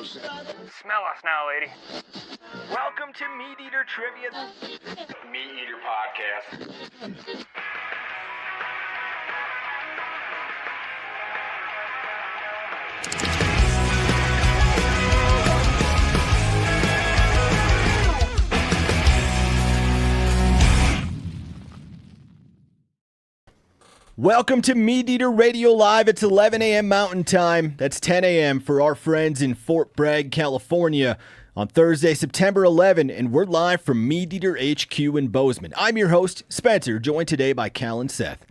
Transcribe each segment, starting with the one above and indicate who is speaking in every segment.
Speaker 1: Smell us now, lady. Welcome to MeatEater Trivia.
Speaker 2: MeatEater Podcast.
Speaker 3: Welcome to MeatEater Radio Live. It's 11 a.m. Mountain Time. That's 10 a.m. for our friends in Fort Bragg, California on Thursday, September 11, and we're live from MeatEater HQ in Bozeman. I'm your host, Spencer, joined today by Cal and Seth.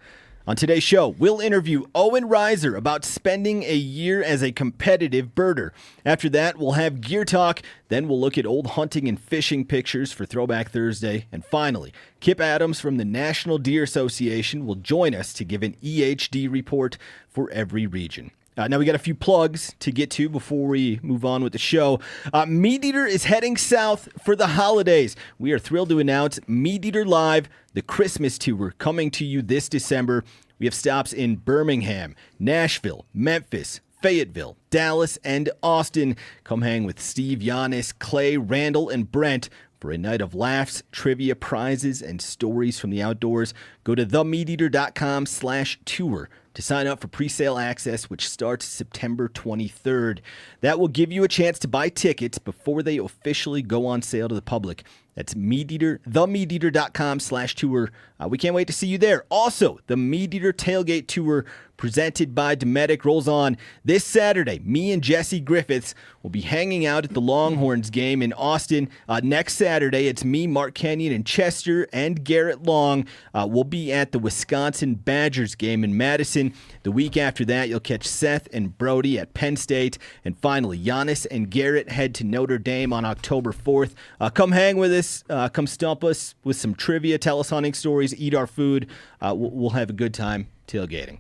Speaker 3: On today's show, we'll interview Owen Reiser about spending a year as a competitive birder. After that, we'll have gear talk. Then we'll look at old hunting and fishing pictures for Throwback Thursday. And finally, Kip Adams from the National Deer Association will join us to give an EHD report for every region. Now we got a few plugs to get to before we move on with the show. MeatEater is heading south for the holidays. We are thrilled to announce MeatEater Live, the Christmas tour, coming to you this December. We have stops in Birmingham, Nashville, Memphis, Fayetteville, Dallas, and Austin. Come hang with Steve, Giannis, Clay, Randall, and Brent for a night of laughs, trivia, prizes, and stories from the outdoors. Go to themeateater.com/tour to sign up for pre-sale access, which starts September 23rd. That will give you a chance to buy tickets before they officially go on sale to the public. That's MeatEater, themeateater.com/tour. We can't wait to see you there. Also, the MeatEater Tailgate Tour presented by Dometic rolls on this Saturday. Me and Jesse Griffiths will be hanging out at the Longhorns game in Austin. Next Saturday, it's me, Mark Kenyon, and Chester and Garrett Long. We'll be at the Wisconsin Badgers game in Madison. The week after that, you'll catch Seth and Brody at Penn State. And finally, Giannis and Garrett head to Notre Dame on October 4th. Come hang with us. Come stump us with some trivia, tell us hunting stories, eat our food. We'll have a good time tailgating.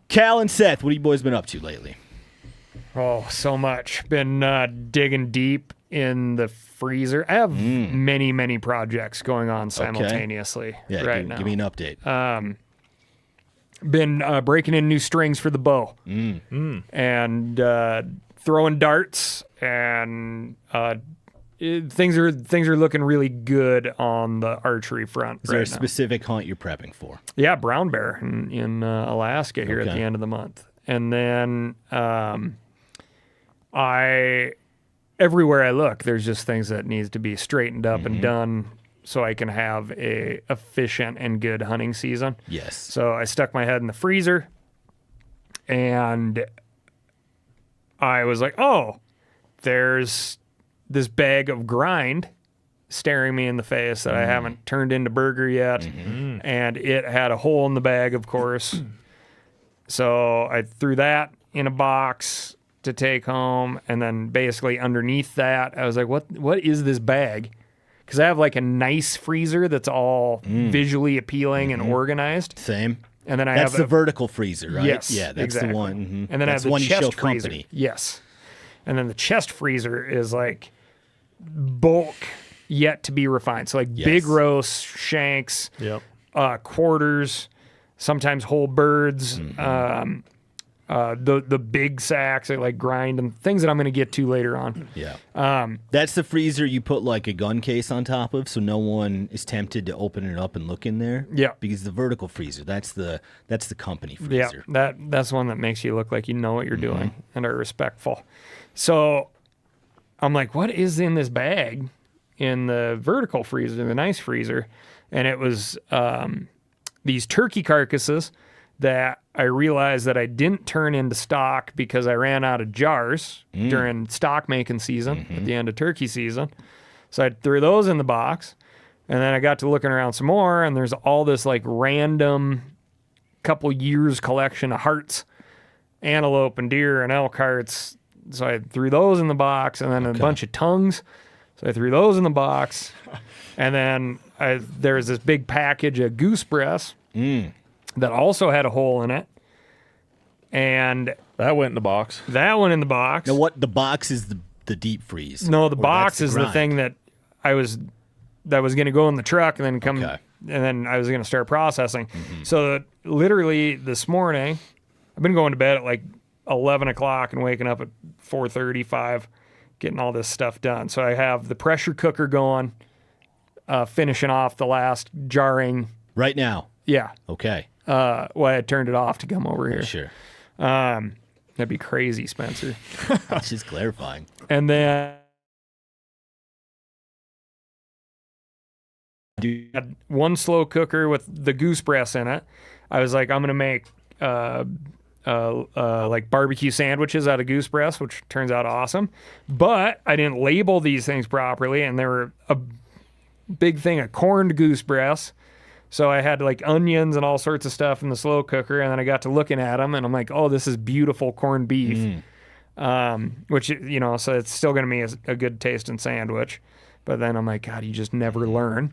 Speaker 3: Cal and Seth, what have you boys been up to lately?
Speaker 1: Oh, so much. Been digging deep in the freezer. I have many projects going on simultaneously right now.
Speaker 3: Give me an update.
Speaker 1: Been breaking in new strings for the bow and throwing darts, and things are looking really good on the archery front.
Speaker 3: Is there a specific hunt you're prepping for?
Speaker 1: Yeah, brown bear in Alaska here at the end of the month. And then everywhere I look, there's just things that needs to be straightened up and done so I can have a efficient and good hunting season.
Speaker 3: Yes.
Speaker 1: So I stuck my head in the freezer, and I was like, oh, there's this bag of grind staring me in the face that I haven't turned into burger yet. And it had a hole in the bag, of course. So I threw that in a box to take home. And then basically underneath that, I was like, what is this bag? Because I have like a nice freezer that's all visually appealing and organized.
Speaker 3: Same.
Speaker 1: And then
Speaker 3: that's the vertical freezer, right?
Speaker 1: Yes,
Speaker 3: yeah, that's
Speaker 1: exactly.
Speaker 3: the one.
Speaker 1: And then
Speaker 3: that's
Speaker 1: I have the
Speaker 3: one
Speaker 1: chest
Speaker 3: you show
Speaker 1: freezer.
Speaker 3: company.
Speaker 1: Yes. And then the chest freezer is like bulk yet to be refined. So like big roasts, shanks, quarters, sometimes whole birds, the big sacks that like grind, and things that I'm going to get to later on.
Speaker 3: Yeah. That's the freezer you put like a gun case on top of, so no one is tempted to open it up and look in there.
Speaker 1: Yeah.
Speaker 3: Because the vertical freezer, that's the company freezer.
Speaker 1: Yeah, that's one that makes you look like you know what you're doing and are respectful. So I'm like, what is in this bag in the vertical freezer, the nice freezer? And it was these turkey carcasses that I realized that I didn't turn into stock because I ran out of jars during stock making season at the end of turkey season. So I threw those in the box, and then I got to looking around some more, and there's all this like random couple years collection of hearts, antelope and deer and elk hearts. So I threw those in the box, and then a bunch of tongues. So I threw those in the box, and then there was this big package of goose breasts that also had a hole in it, and
Speaker 4: that went in the box.
Speaker 1: That went in the box.
Speaker 3: Now, what the box is the deep freeze?
Speaker 1: No, the box is the thing that was going to go in the truck and then come, and then I was going to start processing. So literally this morning, I've been going to bed at like 11 o'clock and waking up at 4:35, getting all this stuff done. So I have the pressure cooker going, finishing off the last jarring.
Speaker 3: Right now?
Speaker 1: Yeah.
Speaker 3: Okay.
Speaker 1: Well, I turned it off to come over here.
Speaker 3: Sure.
Speaker 1: That'd be crazy, Spencer.
Speaker 3: It's just clarifying.
Speaker 1: And then I had one slow cooker with the goose breast in it. I was like, I'm gonna make like barbecue sandwiches out of goose breast, which turns out awesome. But I didn't label these things properly, and there were a big thing of corned goose breast. So I had like onions and all sorts of stuff in the slow cooker, and then I got to looking at them, and I'm like, oh, this is beautiful corned beef. Which, you know, so it's still going to be a good tasting sandwich. But then I'm like, God, you just never learn.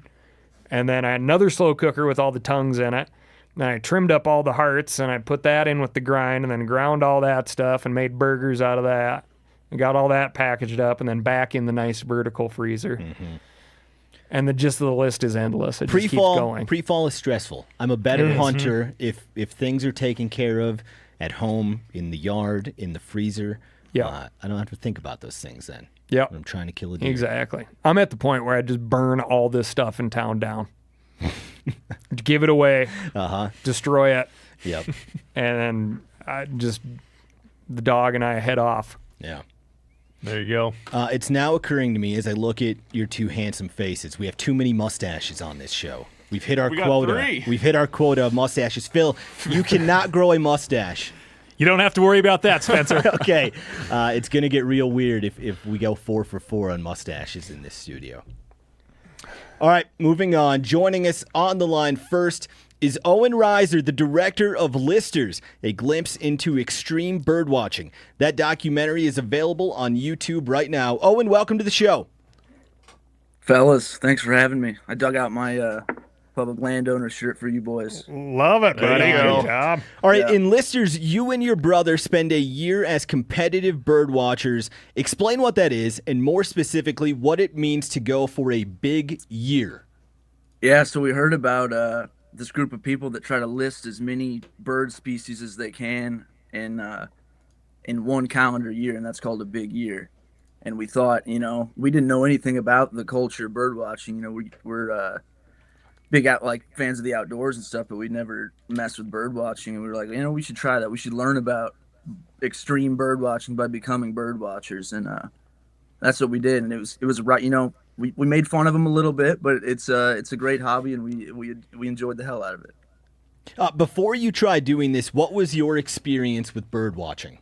Speaker 1: And then I had another slow cooker with all the tongues in it. And I trimmed up all the hearts, and I put that in with the grind, and then ground all that stuff and made burgers out of that. And got all that packaged up, and then back in the nice vertical freezer. And the list is endless. It just keeps going.
Speaker 3: Pre-fall is stressful. I'm a better hunter if things are taken care of at home, in the yard, in the freezer.
Speaker 1: Yeah.
Speaker 3: I don't have to think about those things then.
Speaker 1: Yeah.
Speaker 3: I'm trying to kill a deer.
Speaker 1: Exactly. I'm at the point where I just burn all this stuff in town down. Give it away. Destroy it.
Speaker 3: Yep.
Speaker 1: And then the dog and I head off.
Speaker 3: Yeah.
Speaker 4: There you go.
Speaker 3: It's now occurring to me as I look at your two handsome faces. We have too many mustaches on this show. We've hit our quota.
Speaker 4: Got 3.
Speaker 3: We've hit our quota of mustaches. Phil, you cannot grow a mustache.
Speaker 4: You don't have to worry about that, Spencer.
Speaker 3: Okay. It's going to get real weird if we go 4 for 4 on mustaches in this studio. All right, moving on. Joining us on the line first is Owen Reiser, the director of Listers, a glimpse into extreme birdwatching. That documentary is available on YouTube right now. Owen, welcome to the show.
Speaker 5: Fellas, thanks for having me. I dug out my public landowner shirt for you boys.
Speaker 1: Love it, buddy. Good job.
Speaker 3: All right, in Listers, you and your brother spend a year as competitive bird watchers. Explain what that is, and more specifically, what it means to go for a big year.
Speaker 5: Yeah, so we heard about this group of people that try to list as many bird species as they can in one calendar year, and that's called a big year. And we thought, we didn't know anything about the culture of bird watching. We're big fans of the outdoors and stuff, but we never messed with bird watching. And we were like, we should try that. We should learn about extreme bird watching by becoming bird watchers, and that's what we did. And it was right, we made fun of them a little bit, but it's a great hobby, and we enjoyed the hell out of it.
Speaker 3: Before you tried doing this, what was your experience with bird watching?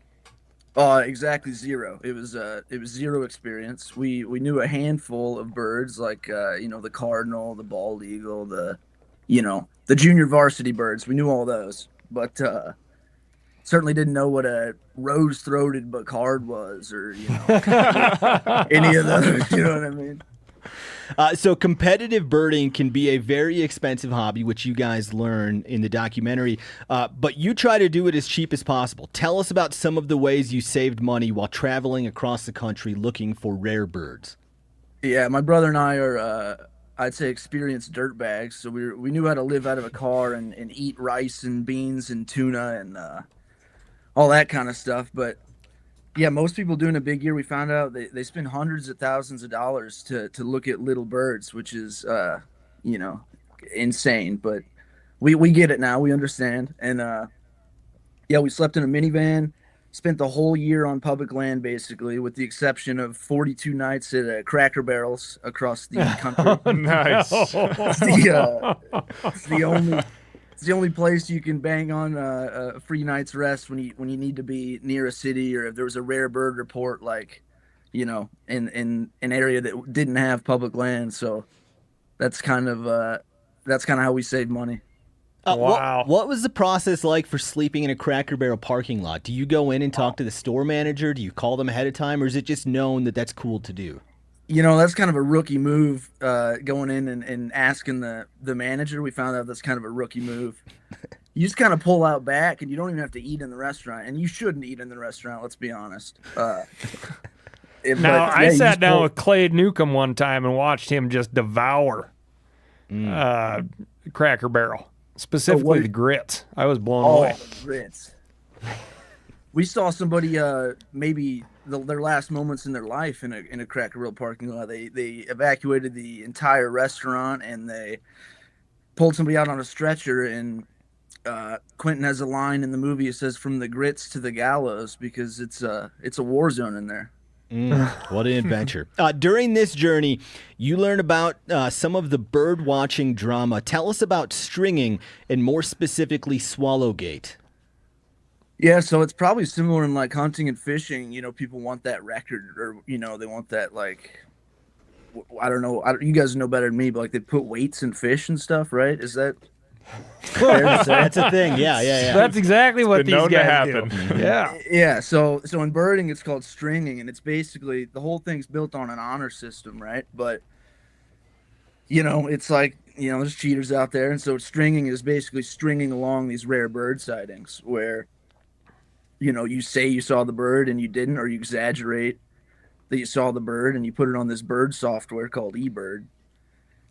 Speaker 5: Exactly zero. It was zero experience. We knew a handful of birds, like the cardinal, the bald eagle, the junior varsity birds. We knew all those, but certainly didn't know what a rose-throated bucard was, or any of those. You know what I mean?
Speaker 3: So competitive birding can be a very expensive hobby, which you guys learn in the documentary, but you try to do it as cheap as possible. Tell us about some of the ways you saved money while traveling across the country looking for rare birds.
Speaker 5: Yeah, my brother and I are, I'd say, experienced dirtbags, so we knew how to live out of a car and eat rice and beans and tuna and all that kind of stuff, but yeah, most people doing a big year, we found out they spend hundreds of thousands of dollars to look at little birds, which is, insane. But we get it now. We understand. And, we slept in a minivan, spent the whole year on public land, basically, with the exception of 42 nights at Cracker Barrels across the country.
Speaker 4: Nice.
Speaker 5: It's the only place you can bang on a free night's rest when you need to be near a city, or if there was a rare bird report, in an area that didn't have public land. So that's kind of how we save money.
Speaker 1: Wow.
Speaker 3: What was the process like for sleeping in a Cracker Barrel parking lot? Do you go in and talk to the store manager? Do you call them ahead of time, or is it just known that that's cool to do?
Speaker 5: That's kind of a rookie move, going in and asking the manager. We found out that's kind of a rookie move. You just kind of pull out back, and you don't even have to eat in the restaurant. And you shouldn't eat in the restaurant, let's be honest.
Speaker 1: I sat down with Clay Newcomb one time and watched him just devour Cracker Barrel, specifically the grits. I was blown away.
Speaker 5: The grits. We saw somebody maybe their last moments in their life in a Cracker Barrel parking lot. They evacuated the entire restaurant and they pulled somebody out on a stretcher. And Quentin has a line in the movie. It says, "From the grits to the gallows," because it's a war zone in there.
Speaker 3: What an adventure. During this journey, you learn about some of the bird watching drama. Tell us about stringing and more specifically Swallowgate.
Speaker 5: Yeah, so it's probably similar in like hunting and fishing. You know, people want that record, or they want that like, I don't know. You guys know better than me, but like they put weights in fish and stuff, right? Is that fair to say?
Speaker 3: That's a thing. Yeah.
Speaker 1: That's exactly what
Speaker 4: been
Speaker 1: these
Speaker 4: known to
Speaker 1: guys do.
Speaker 4: happen.
Speaker 1: Yeah.
Speaker 5: Yeah. So in birding, it's called stringing, and it's basically the whole thing's built on an honor system, right? But it's like there's cheaters out there, and so stringing is basically stringing along these rare bird sightings where you say you saw the bird and you didn't, or you exaggerate that you saw the bird and you put it on this bird software called eBird.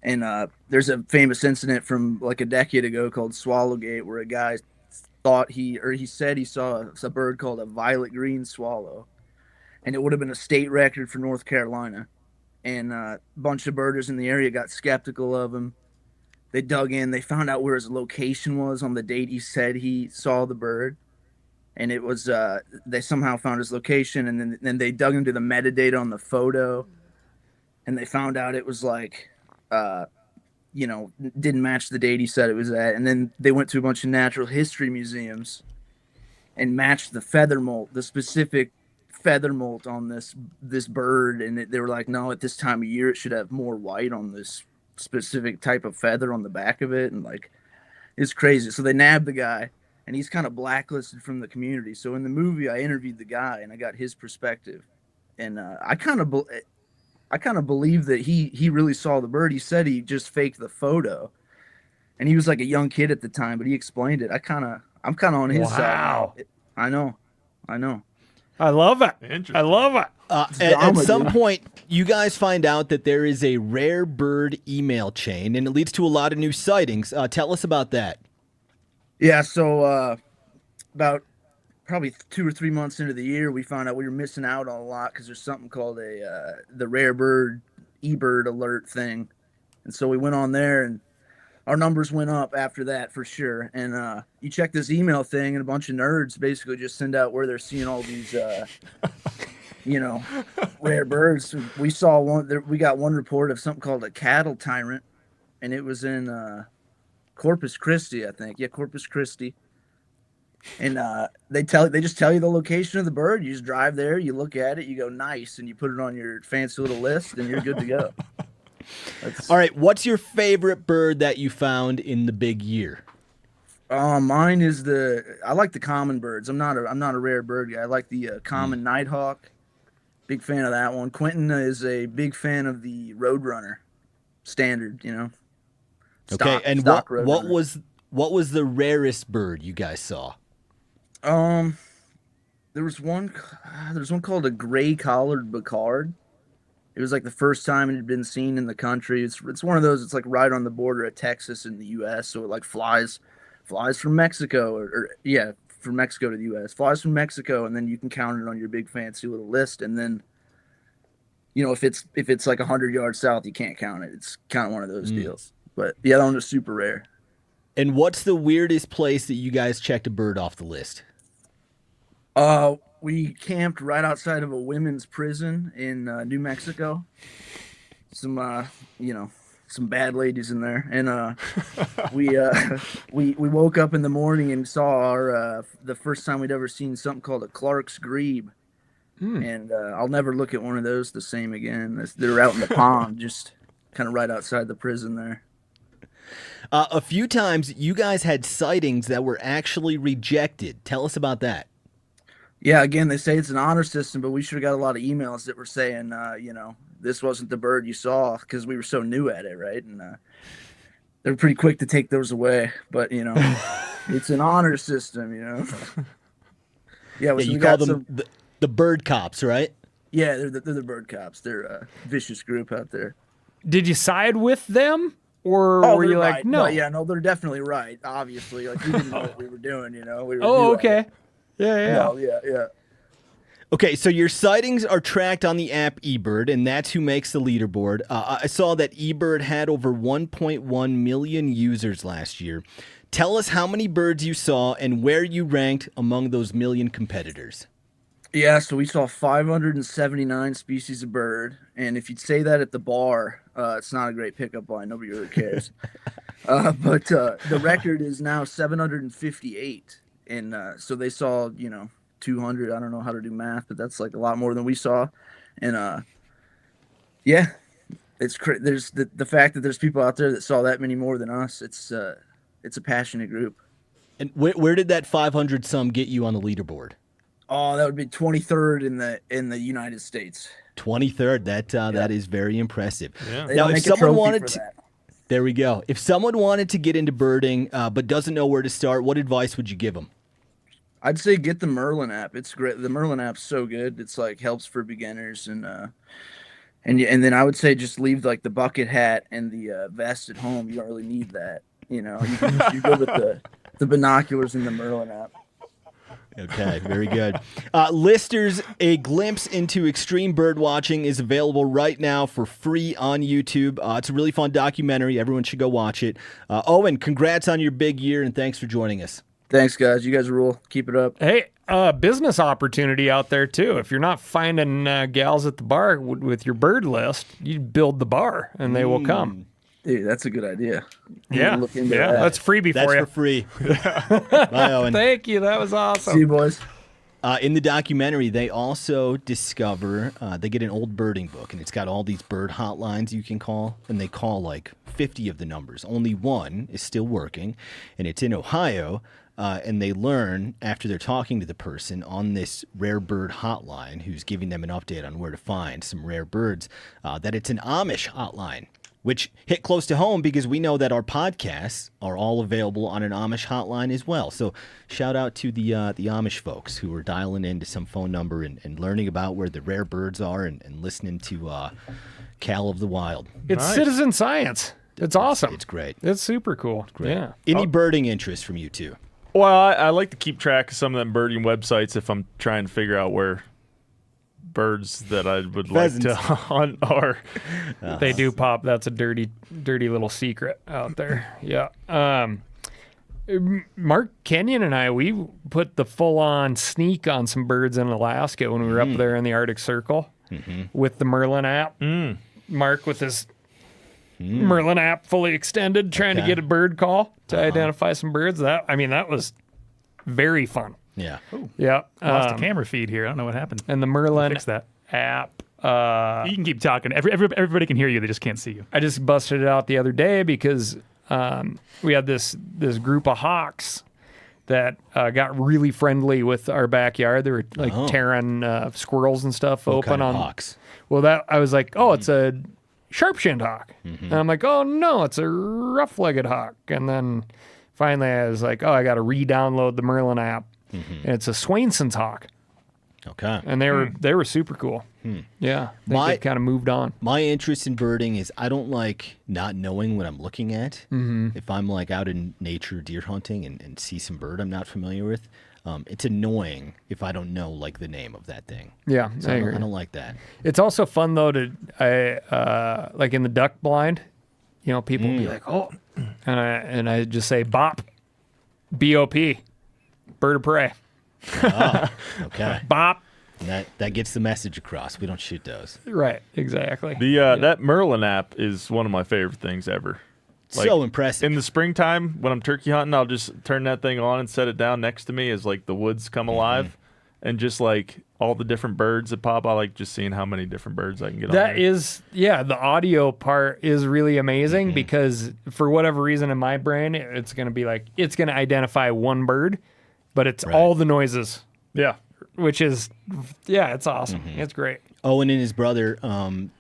Speaker 5: And there's a famous incident from like a decade ago called Swallowgate where a guy thought he said he saw a bird called a violet green swallow, and it would have been a state record for North Carolina. And a bunch of birders in the area got skeptical of him. They dug in, they found out where his location was on the date he said he saw the bird. And it was they somehow found his location, and then they dug into the metadata on the photo, and they found out it was like, didn't match the date he said it was at. And then they went to a bunch of natural history museums and matched the feather molt, the specific feather molt on this bird, and they were like, no, at this time of year it should have more white on this specific type of feather on the back of it, and like it's crazy. So they nabbed the guy. And he's kind of blacklisted from the community. So in the movie, I interviewed the guy and I got his perspective. And I kind of believe that he really saw the bird. He said he just faked the photo, and he was like a young kid at the time, but he explained it. I'm kind of on his side.
Speaker 1: Wow.
Speaker 5: I know.
Speaker 1: I love it.
Speaker 4: Interesting.
Speaker 1: I love it.
Speaker 3: At some point, you guys find out that there is a rare bird email chain, and it leads to a lot of new sightings. Tell us about that.
Speaker 5: Yeah, so about probably 2 or 3 months into the year, we found out we were missing out on a lot because there's something called the rare bird eBird alert thing. And so we went on there, and our numbers went up after that for sure. And you check this email thing, and a bunch of nerds basically just send out where they're seeing all these, rare birds. We saw one. We got one report of something called a cattle tyrant, and it was in Corpus Christi, I think. Yeah, Corpus Christi. And they just tell you the location of the bird. You just drive there, you look at it, you go nice, and you put it on your fancy little list, and you're good to go.
Speaker 3: All right, what's your favorite bird that you found in the big year?
Speaker 5: Mine is I like the common birds. I'm not a rare bird guy. I like the common nighthawk. Big fan of that one. Quentin is a big fan of the Roadrunner standard,
Speaker 3: Okay, and what was the rarest bird you guys saw?
Speaker 5: There was one called a gray collared Bacard. It was like the first time it had been seen in the country. It's one of those. It's like right on the border of Texas and the U.S. So it like flies from Mexico from Mexico to the U.S. Flies from Mexico, and then you can count it on your big fancy little list. And then, if it's like 100 yards south, you can't count it. It's kind of one of those deals. But yeah, that one was super rare.
Speaker 3: And what's the weirdest place that you guys checked a bird off the list?
Speaker 5: We camped right outside of a women's prison in New Mexico. Some bad ladies in there, and we woke up in the morning and saw the first time we'd ever seen something called a Clark's grebe, and I'll never look at one of those the same again. They're out in the pond, just kind of right outside the prison there.
Speaker 3: A few times you guys had sightings that were actually rejected. Tell us about that.
Speaker 5: Yeah, again, they say it's an honor system, but we should have got a lot of emails that were saying, this wasn't the bird you saw, because we were so new at it, right? And they're pretty quick to take those away. But, it's an honor system, Yeah, so
Speaker 3: you call them the bird cops, right?
Speaker 5: Yeah, they're the bird cops. They're a vicious group out there.
Speaker 1: Did you side with them? Or were you
Speaker 5: right.
Speaker 1: like, no?
Speaker 5: No, they're definitely right, obviously. Like, we didn't know what we were doing, We were
Speaker 1: okay. Yeah.
Speaker 5: No, yeah.
Speaker 3: Okay, so your sightings are tracked on the app eBird, and that's who makes the leaderboard. I saw that eBird had over 1.1 million users last year. Tell us how many birds you saw and where you ranked among those million competitors.
Speaker 5: Yeah, so we saw 579 species of bird, and if you'd say that at the bar, it's not a great pickup line. Nobody really cares. But the record is now 758, and so they saw, 200. I don't know how to do math, but that's like a lot more than we saw. And yeah, there's the fact that there's people out there that saw that many more than us. It's a passionate group.
Speaker 3: And where did that 500 some get you on the leaderboard?
Speaker 5: Oh, that would be 23rd in the United States.
Speaker 3: 23rd. That is very impressive.
Speaker 4: Yeah.
Speaker 5: They
Speaker 3: Now,
Speaker 5: make
Speaker 3: if
Speaker 5: a
Speaker 3: someone
Speaker 5: trophy
Speaker 3: wanted
Speaker 5: for
Speaker 3: to,
Speaker 5: that.
Speaker 3: there we go. If someone wanted to get into birding but doesn't know where to start, what advice would you give them?
Speaker 5: I'd say get the Merlin app. It's great. The Merlin app's so good. It's like helps for beginners and then I would say just leave like the bucket hat and the vest at home. You don't really need that. You go with the binoculars in the Merlin app.
Speaker 3: Okay, very good. Listeners, a glimpse into extreme bird watching is available right now for free on YouTube. It's a really fun documentary. Everyone should go watch it. Owen, congrats on your big year, and thanks for joining us.
Speaker 5: Thanks, guys. You guys rule. Keep it up.
Speaker 1: Hey, business opportunity out there too. If you're not finding gals at the bar with your bird list, you build the bar and they will come.
Speaker 5: Dude, that's a good idea.
Speaker 1: Yeah,
Speaker 5: Look into
Speaker 1: yeah,
Speaker 5: that.
Speaker 1: that's freebie
Speaker 3: That's
Speaker 1: for you.
Speaker 3: for free. Bye, Owen.
Speaker 1: Thank you. That was awesome.
Speaker 5: See you, boys.
Speaker 3: In the documentary, they also discover they get an old birding book, and it's got all these bird hotlines you can call, and they call like 50 of the numbers. Only one is still working, and it's in Ohio. And they learn after they're talking to the person on this rare bird hotline who's giving them an update on where to find some rare birds, that it's an Amish hotline, which hit close to home because we know that our podcasts are all available on an Amish hotline as well. So shout out to the Amish folks who are dialing into some phone number and learning about where the rare birds are and listening to Cal of the Wild.
Speaker 1: It's citizen science. It's awesome.
Speaker 3: It's great.
Speaker 1: It's super cool. Yeah.
Speaker 3: Any birding interest from you two?
Speaker 4: Well, I like to keep track of some of them birding websites if I'm trying to figure out where birds that I would
Speaker 3: Pheasants.
Speaker 4: like to hunt are.
Speaker 1: They do pop. That's a dirty little secret out there. Yeah. Mark Kenyon and I, we put the full-on sneak on some birds in Alaska when we were up there in the Arctic Circle with the Merlin app. Mark with his Merlin app fully extended, trying to get a bird call to identify some birds. That was very fun.
Speaker 3: Yeah.
Speaker 1: Yeah.
Speaker 6: Lost a camera feed here. I don't know what happened.
Speaker 1: And the Merlin
Speaker 6: Fix that.
Speaker 1: app.
Speaker 6: You can keep talking. Everybody can hear you. They just can't see you.
Speaker 1: I just busted it out the other day because we had this group of hawks that got really friendly with our backyard. They were like tearing squirrels and stuff
Speaker 3: What
Speaker 1: open
Speaker 3: kind of
Speaker 1: on
Speaker 3: hawks?
Speaker 1: Well, I was like, oh, it's a sharp-shinned hawk. And I'm like, oh, no, it's a rough-legged hawk. And then finally I was like, oh, I got to re-download the Merlin app. And it's a Swainson's hawk.
Speaker 3: Okay.
Speaker 1: And they were super cool. Yeah. They've kind of moved on.
Speaker 3: My interest in birding is I don't like not knowing what I'm looking at. If I'm like out in nature deer hunting and see some bird I'm not familiar with, it's annoying if I don't know like the name of that thing.
Speaker 1: Yeah,
Speaker 3: So
Speaker 1: I
Speaker 3: I
Speaker 1: agree.
Speaker 3: don't like that.
Speaker 1: It's also fun though to like in the duck blind, people be like, oh, and I just say bop, B-O-P, bird of prey,
Speaker 3: Okay.
Speaker 1: bop.
Speaker 3: And that gets the message across. We don't shoot those.
Speaker 1: Right, exactly.
Speaker 4: That Merlin app is one of my favorite things ever.
Speaker 3: So impressive.
Speaker 4: In the springtime, when I'm turkey hunting, I'll just turn that thing on and set it down next to me as like the woods come alive, and just like all the different birds that pop. I like just seeing how many different birds I can get on
Speaker 1: That
Speaker 4: there.
Speaker 1: is, the audio part is really amazing because for whatever reason in my brain, it's going to be like, it's going to identify one bird, but it's all the noises,
Speaker 4: Yeah.
Speaker 1: which is, it's awesome. It's great.
Speaker 3: Owen and his brother,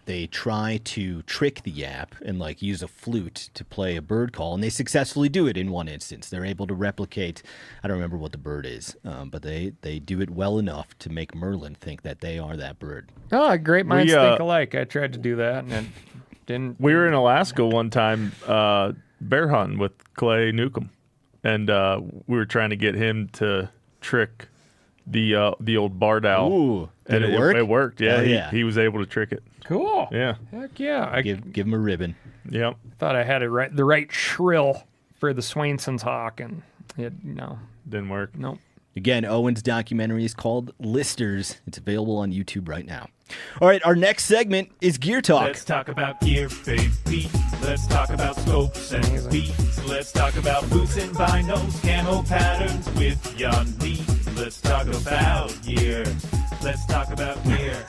Speaker 3: they try to trick the app and like use a flute to play a bird call, and they successfully do it in one instance. They're able to replicate, I don't remember what the bird is, but they do it well enough to make Merlin think that they are that bird.
Speaker 1: Oh, great minds think alike. I tried to do that and it didn't.
Speaker 4: We were in Alaska one time bear hunting with Clay Newcomb, and we were trying to get him to trick the old bar dowel.
Speaker 3: Ooh, did
Speaker 4: And
Speaker 3: it work?
Speaker 4: It worked. Yeah,
Speaker 3: Hell yeah.
Speaker 4: He was able to trick it.
Speaker 1: Cool.
Speaker 4: Yeah.
Speaker 1: Heck yeah. I
Speaker 3: Give him a ribbon.
Speaker 4: Yep.
Speaker 1: thought I had the right shrill for the Swainson's hawk, and
Speaker 4: Didn't work.
Speaker 1: nope.
Speaker 3: Again, Owen's documentary is called Listers. It's available on YouTube right now. All right, our next segment is Gear Talk.
Speaker 7: Let's talk about gear, baby. Let's talk about scopes and beats. Let's talk about boots and binos, camo patterns with yon knee. Let's talk about gear. Let's talk about gear.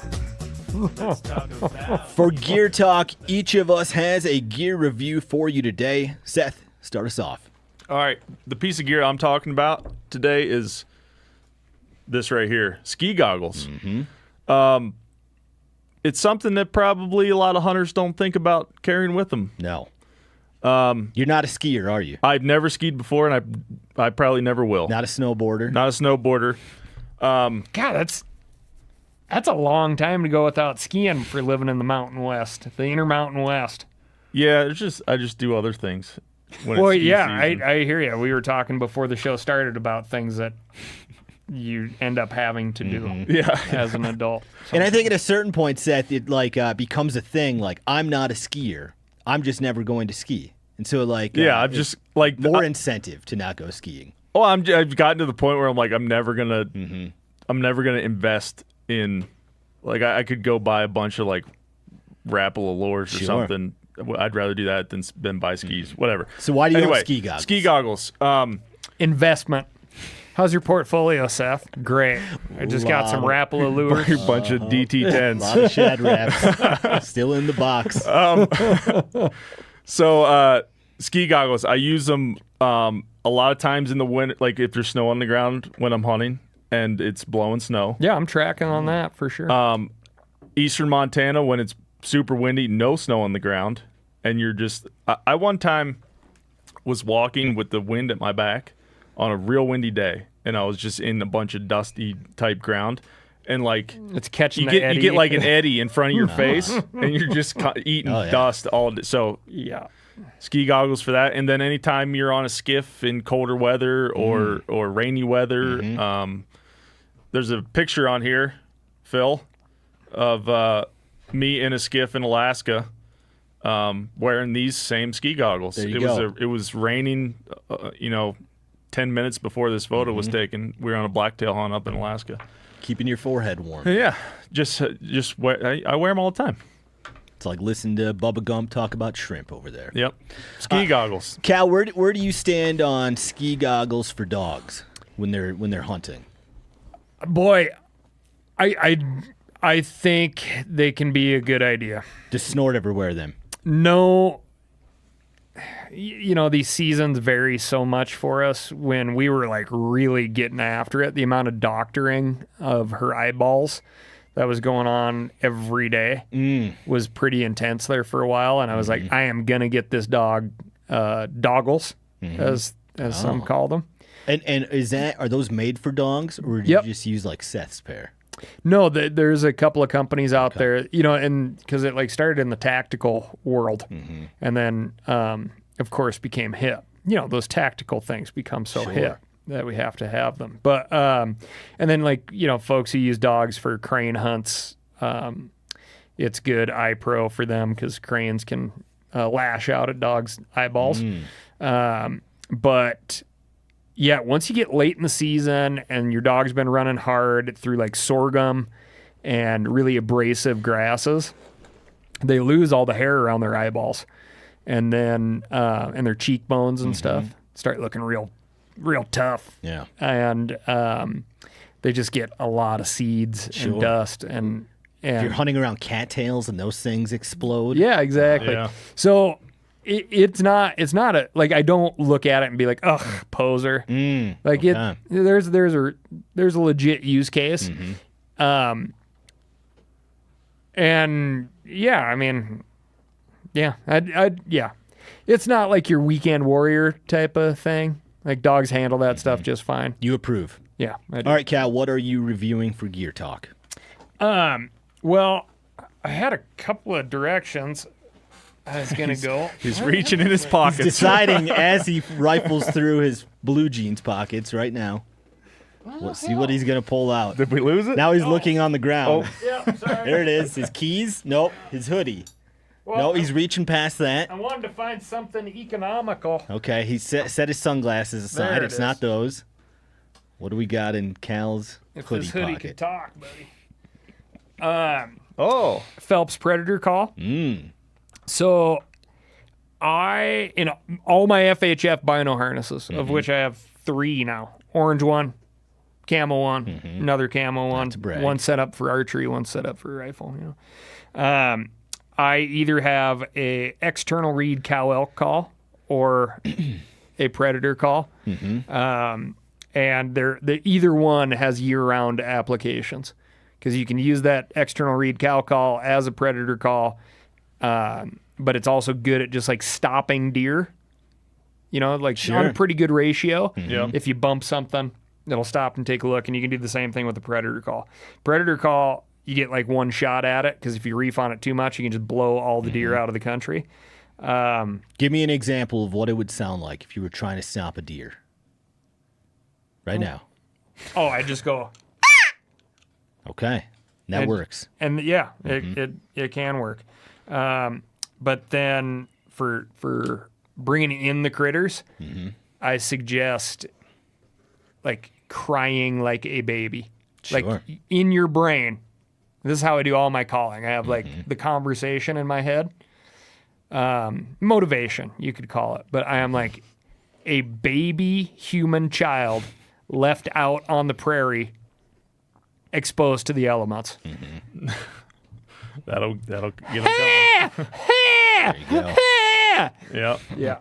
Speaker 7: Let's talk about
Speaker 3: For Gear Talk, each of us has a gear review for you today. Seth, start us off.
Speaker 4: All right. The piece of gear I'm talking about today is this right here, ski goggles. It's something that probably a lot of hunters don't think about carrying with them.
Speaker 3: No. You're not a skier, are you?
Speaker 4: I've never skied before, and I probably never will.
Speaker 3: Not a snowboarder?
Speaker 4: Not a snowboarder.
Speaker 1: God, that's a long time to go without skiing for living in the Mountain West, the inner Mountain West.
Speaker 4: Yeah, I just do other things. When
Speaker 1: Well,
Speaker 4: it's ski
Speaker 1: yeah,
Speaker 4: season.
Speaker 1: I hear you. We were talking before the show started about things that you end up having to do
Speaker 4: Yeah.
Speaker 1: as an adult.
Speaker 3: And I think at a certain point, Seth, it becomes a thing. Like, I'm not a skier. I'm just never going to ski. And so,
Speaker 4: Yeah, I've just like
Speaker 3: more incentive to not go skiing.
Speaker 4: Oh, I've gotten to the point where I'm like, I'm never gonna invest in, like, I could go buy a bunch of like Rapala lures or
Speaker 3: Sure.
Speaker 4: something. I'd rather do that than buy skis, whatever.
Speaker 3: So why do you
Speaker 4: Anyway,
Speaker 3: have ski goggles?
Speaker 4: Ski goggles.
Speaker 1: Investment. How's your portfolio, Seth? Great. I just got some Rapala lures.
Speaker 4: A bunch of
Speaker 3: A
Speaker 4: DT10s.
Speaker 3: lot of shad wraps. Still in the box.
Speaker 4: So ski goggles, I use them a lot of times in the winter, like if there's snow on the ground when I'm hunting and it's blowing snow.
Speaker 1: Yeah, I'm tracking on that for sure.
Speaker 4: Eastern Montana, when it's super windy, no snow on the ground, and you're just. I one time was walking with the wind at my back on a real windy day, and I was just in a bunch of dusty type ground, and like
Speaker 1: It's catching
Speaker 4: you
Speaker 1: the
Speaker 4: get
Speaker 1: eddy.
Speaker 4: you get like an eddy in front of your face, and you're just eating
Speaker 3: Oh, yeah.
Speaker 4: dust all day. So
Speaker 1: Yeah.
Speaker 4: ski goggles for that, and then anytime you're on a skiff in colder weather or rainy weather, there's a picture on here, Phil, of me in a skiff in Alaska, wearing these same ski goggles.
Speaker 3: There you
Speaker 4: it
Speaker 3: go.
Speaker 4: was raining, 10 minutes before this photo was taken. We were on a blacktail hunt up in Alaska.
Speaker 3: Keeping your forehead warm.
Speaker 4: Yeah, just wear. I wear them all the time.
Speaker 3: It's like listening to Bubba Gump talk about shrimp over there.
Speaker 4: Yep, ski goggles.
Speaker 3: Cal, where do you stand on ski goggles for dogs when they're hunting?
Speaker 1: Boy, I think they can be a good idea.
Speaker 3: Does Snort ever wear them?
Speaker 1: No, these seasons vary so much for us. When we were like really getting after it, the amount of doctoring of her eyeballs that was going on every day was pretty intense there for a while. And I was like, I am going to get this dog doggles, as some call them.
Speaker 3: And are those made for dogs, or do
Speaker 1: Yep.
Speaker 3: you just use like Seth's pair?
Speaker 1: No, there's a couple of companies out there, and because it like started in the tactical world, and then of course became hip. Those tactical things become so hip that we have to have them. But and then like folks who use dogs for crane hunts, it's good eye pro for them because cranes can lash out at dogs' eyeballs. But yeah, once you get late in the season and your dog's been running hard through like sorghum and really abrasive grasses, they lose all the hair around their eyeballs, and then and their cheekbones and stuff start looking real tough.
Speaker 3: Yeah.
Speaker 1: And they just get a lot of seeds and dust and
Speaker 3: If you're hunting around cattails and those things explode.
Speaker 1: yeah, exactly.
Speaker 4: Yeah.
Speaker 1: So it's not a, like, I don't look at it and be like, ugh, poser. Like
Speaker 3: okay.
Speaker 1: there's a legit use case. And yeah, I mean, yeah, yeah, it's not like your weekend warrior type of thing. Like dogs handle that stuff just fine.
Speaker 3: You approve.
Speaker 1: Yeah. I do.
Speaker 3: All right, Cal, what are you reviewing for Gear Talk?
Speaker 1: Well, I had a couple of directions I was gonna go.
Speaker 4: He's reaching in his pockets.
Speaker 3: Deciding as he rifles through his blue jeans pockets right now. Let's see what he's going to pull out.
Speaker 4: Did we lose it?
Speaker 3: Now he's looking on the ground.
Speaker 4: Oh.
Speaker 1: Yeah, sorry.
Speaker 3: There it is. His keys? Nope. His hoodie.
Speaker 1: Well,
Speaker 3: No, he's reaching past that.
Speaker 1: I wanted to find something economical.
Speaker 3: Okay, he set his sunglasses aside.
Speaker 1: There it
Speaker 3: It's
Speaker 1: is.
Speaker 3: not those. What do we got in Cal's
Speaker 1: If
Speaker 3: hoodie
Speaker 1: this hoodie
Speaker 3: pocket?
Speaker 1: could talk, buddy.
Speaker 4: Oh.
Speaker 1: Phelps Predator call.
Speaker 3: Mm.
Speaker 1: So in all my FHF bino harnesses, of which I have 3 now. Orange one, camo one, another camo one,
Speaker 3: to brag.
Speaker 1: one set up for archery, one set up for rifle. I either have a external reed cow elk call or a predator call. And either one has year-round applications because you can use that external reed cow call as a predator call, but it's also good at just like stopping deer. On a pretty good ratio.
Speaker 4: Yeah.
Speaker 1: If you bump something, it'll stop and take a look, and you can do the same thing with the predator call. Predator call, you get like one shot at it because if you reef on it too much, you can just blow all the deer out of the country.
Speaker 3: Give me an example of what it would sound like if you were trying to stop a deer. Right now.
Speaker 1: Oh, I just go,
Speaker 3: Okay. That works.
Speaker 1: and yeah, it can work. But then for bringing in the critters, I suggest like crying like a baby,
Speaker 3: Sure.
Speaker 1: like in your brain. This is how I do all my calling. I have like the conversation in my head, motivation you could call it, but I am like a baby human child left out on the prairie, exposed to the elements.
Speaker 4: That'll get him going.
Speaker 3: There you go.
Speaker 4: Yeah.
Speaker 1: Yeah.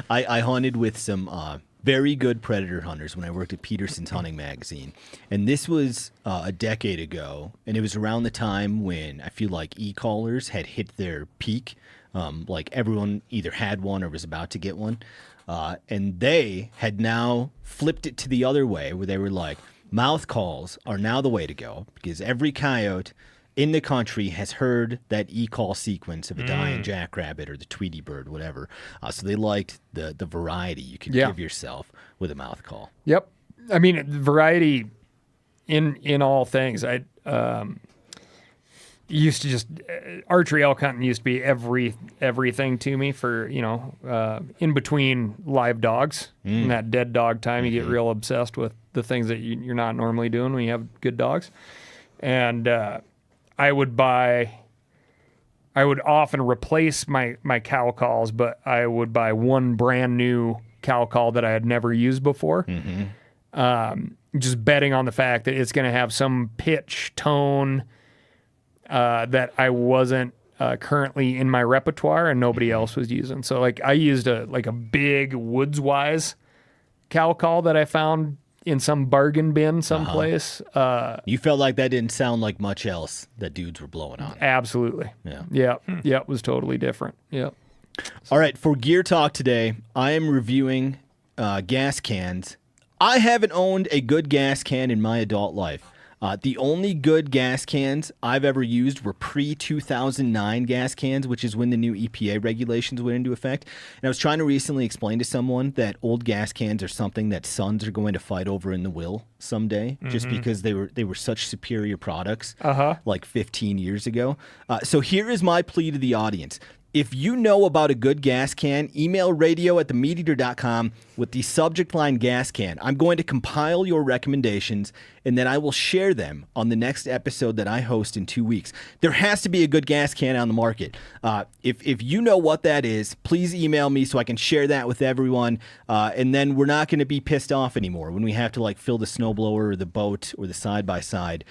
Speaker 3: I hunted with some very good predator hunters when I worked at Peterson's Hunting Magazine. And this was a decade ago. And it was around the time when I feel like e-collars had hit their peak. Like everyone either had one or was about to get one. And they had now flipped it to the other way where they were like, mouth calls are now the way to go because every coyote in the country has heard that e-call sequence of a dying jackrabbit or the Tweety bird, whatever. So they liked the variety you could give yourself with a mouth call.
Speaker 1: Yep. I mean, variety in all things. I used to just archery elk hunting used to be everything to me for, in between live dogs and that dead dog time. You get real obsessed with the things that you're not normally doing when you have good dogs. And I would often replace my cow calls, but I would buy one brand new cow call that I had never used before. Just betting on the fact that it's going to have some pitch, tone that I wasn't currently in my repertoire and nobody else was using. So like I used a big Woods Wise cow call that I found in some bargain bin someplace.
Speaker 3: You felt like that didn't sound like much else that dudes were blowing on.
Speaker 1: Absolutely.
Speaker 3: Yeah.
Speaker 1: Yeah. Yeah. It was totally different. Yeah.
Speaker 3: All right, for Gear Talk today, I am reviewing gas cans. I haven't owned a good gas can in my adult life. The only good gas cans I've ever used were pre-2009 gas cans, which is when the new EPA regulations went into effect. And I was trying to recently explain to someone that old gas cans are something that sons are going to fight over in the will someday, just because they were such superior products like 15 years ago. So here is my plea to the audience. If you know about a good gas can, email radio@themeateater.com with the subject line gas can. I'm going to compile your recommendations, and then I will share them on the next episode that I host in 2 weeks. There has to be a good gas can on the market. If you know what that is, please email me so I can share that with everyone, and then we're not going to be pissed off anymore when we have to like fill the snowblower or the boat or the side-by-side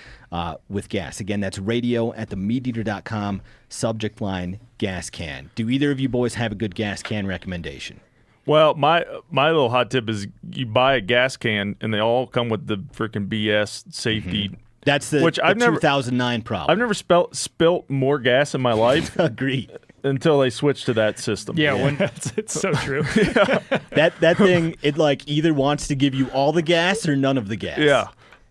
Speaker 3: with gas. Again, that's radio@themeateater.com, subject line gas can. Do either of you boys have a good gas can recommendation?
Speaker 4: Well, my little hot tip is you buy a gas can and they all come with the freaking BS safety.
Speaker 3: That's the 2009 problem.
Speaker 4: I've never spilt more gas in my life.
Speaker 3: Agreed.
Speaker 4: Until they switched to that system.
Speaker 1: Yeah. When
Speaker 6: It's so true.
Speaker 3: That thing, it like either wants to give you all the gas or none of the gas.
Speaker 4: Yeah.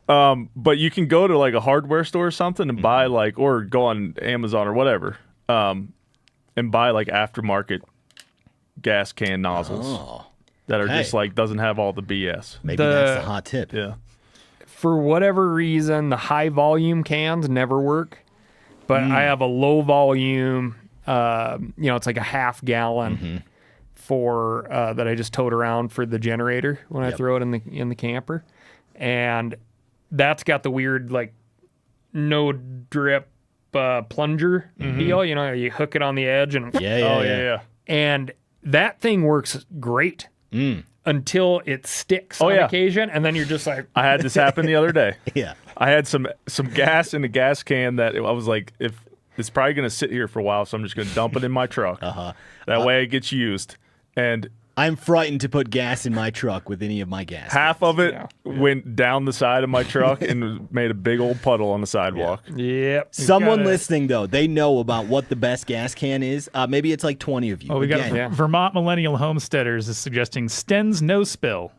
Speaker 4: But you can go to like a hardware store or something and buy like, or go on Amazon or whatever, and buy like aftermarket gas can nozzles that are just like doesn't have all the BS.
Speaker 3: Maybe that's the hot tip.
Speaker 4: Yeah.
Speaker 1: for whatever reason, the high volume cans never work. But I have a low volume, it's like a half gallon for that I just tote around for the generator when I throw it in the camper, and that's got the weird like no drip plunger deal. You know, you hook it on the edge and
Speaker 4: Yeah.
Speaker 1: and that thing works great until it sticks on occasion, and then you're just like,
Speaker 4: I had this happen the other day.
Speaker 3: Yeah.
Speaker 4: I had some gas in a gas can that I was like, if it's probably going to sit here for a while, so I'm just going to dump it in my truck. That way it gets used. And
Speaker 3: I'm frightened to put gas in my truck with any of my gas.
Speaker 4: half of it went down the side of my truck and made a big old puddle on the sidewalk.
Speaker 1: yep.
Speaker 3: Someone listening, though, they know about what the best gas can is. Maybe it's like 20 of you.
Speaker 6: Oh, we got
Speaker 3: Again,
Speaker 6: Vermont Millennial Homesteaders is suggesting Sten's No Spill.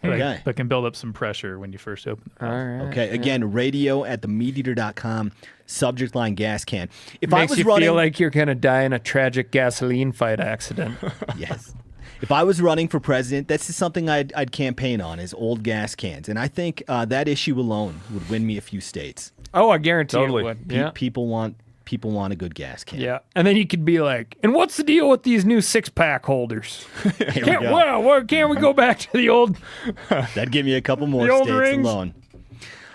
Speaker 3: Okay.
Speaker 6: That can build up some pressure when you first open it.
Speaker 1: All right.
Speaker 3: Okay, again, radio@themeateater.com, subject line gas can. If I
Speaker 1: Makes
Speaker 3: was
Speaker 1: you
Speaker 3: running,
Speaker 1: feel like you're gonna die in a tragic gasoline fight accident.
Speaker 3: yes. If I was running for president, that's just something I'd campaign on is old gas cans. And I think that issue alone would win me a few states.
Speaker 1: Oh, I guarantee
Speaker 4: Totally.
Speaker 1: it would.
Speaker 3: Pe-
Speaker 1: Yeah.
Speaker 3: People want a good gas can.
Speaker 1: Yeah. And then you could be like, and what's the deal with these new 6-pack holders?
Speaker 3: Here we
Speaker 1: Can't,
Speaker 3: go.
Speaker 1: well, can't we go back to the old?
Speaker 3: That'd give me a couple more
Speaker 1: The old
Speaker 3: states
Speaker 1: rings.
Speaker 3: alone.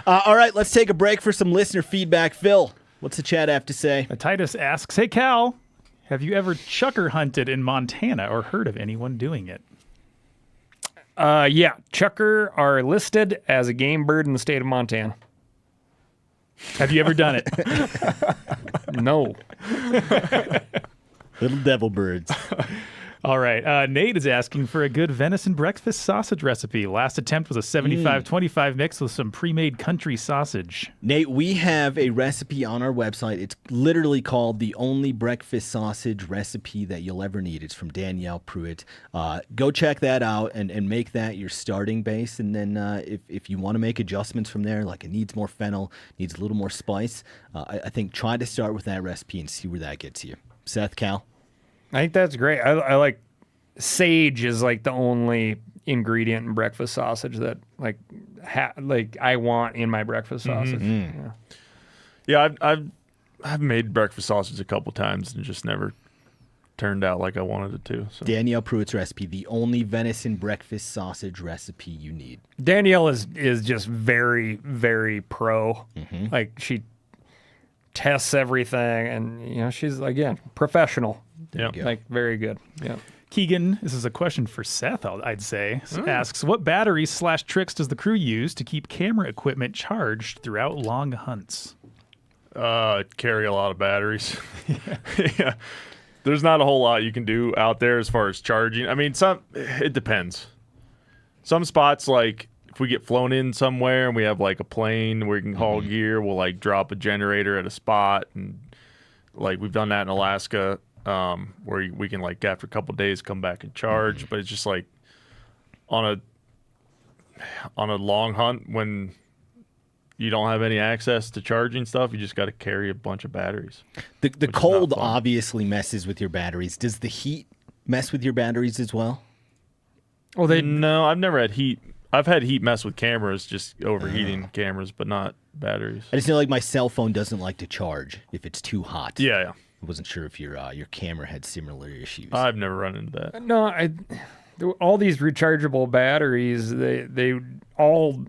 Speaker 3: All right, let's take a break for some listener feedback. Phil, what's the chat have to say?
Speaker 6: Titus asks, hey, Cal, have you ever chucker hunted in Montana or heard of anyone doing it?
Speaker 1: Yeah. Chucker are listed as a game bird in the state of Montana.
Speaker 6: Have you ever done it?
Speaker 1: No.
Speaker 3: Little devil birds.
Speaker 6: All right. Nate is asking for a good venison breakfast sausage recipe. Last attempt was a 75-25 mix with some pre-made country sausage.
Speaker 3: Nate, we have a recipe on our website. It's literally called the only breakfast sausage recipe that you'll ever need. It's from Danielle Pruitt. Go check that out and make that your starting base. And then if you want to make adjustments from there, like it needs more fennel, needs a little more spice, I think try to start with that recipe and see where that gets you. Seth, Cal?
Speaker 1: I think that's great. I like sage is like the only ingredient in breakfast sausage that like I want in my breakfast sausage.
Speaker 4: Yeah, I've made breakfast sausage a couple times and just never turned out like I wanted it to. So.
Speaker 3: Danielle Pruitt's recipe, the only venison breakfast sausage recipe you need.
Speaker 1: Danielle is just very, very pro. Like she tests everything, and she's again professional.
Speaker 4: Yeah.
Speaker 1: Like very good. Yeah.
Speaker 6: Keegan, this is a question for Seth, I'd say, asks, what batteries/tricks does the crew use to keep camera equipment charged throughout long hunts?
Speaker 4: Carry a lot of batteries. Yeah. There's not a whole lot you can do out there as far as charging. I mean, it depends. Some spots, like if we get flown in somewhere and we have like a plane where we can haul gear, we'll like drop a generator at a spot, and like we've done that in Alaska, where we can like after a couple of days come back and charge. But it's just like on a long hunt when you don't have any access to charging stuff, you just got to carry a bunch of batteries.
Speaker 3: The cold obviously messes with your batteries. Does the heat mess with your batteries as well?
Speaker 1: Well,
Speaker 4: No, I've never had heat. I've had heat mess with cameras, just overheating cameras, but not batteries.
Speaker 3: I just know like my cell phone doesn't like to charge if it's too hot.
Speaker 4: Yeah.
Speaker 3: I wasn't sure if your camera had similar issues.
Speaker 4: I've never run into that.
Speaker 1: No, all these rechargeable batteries, they all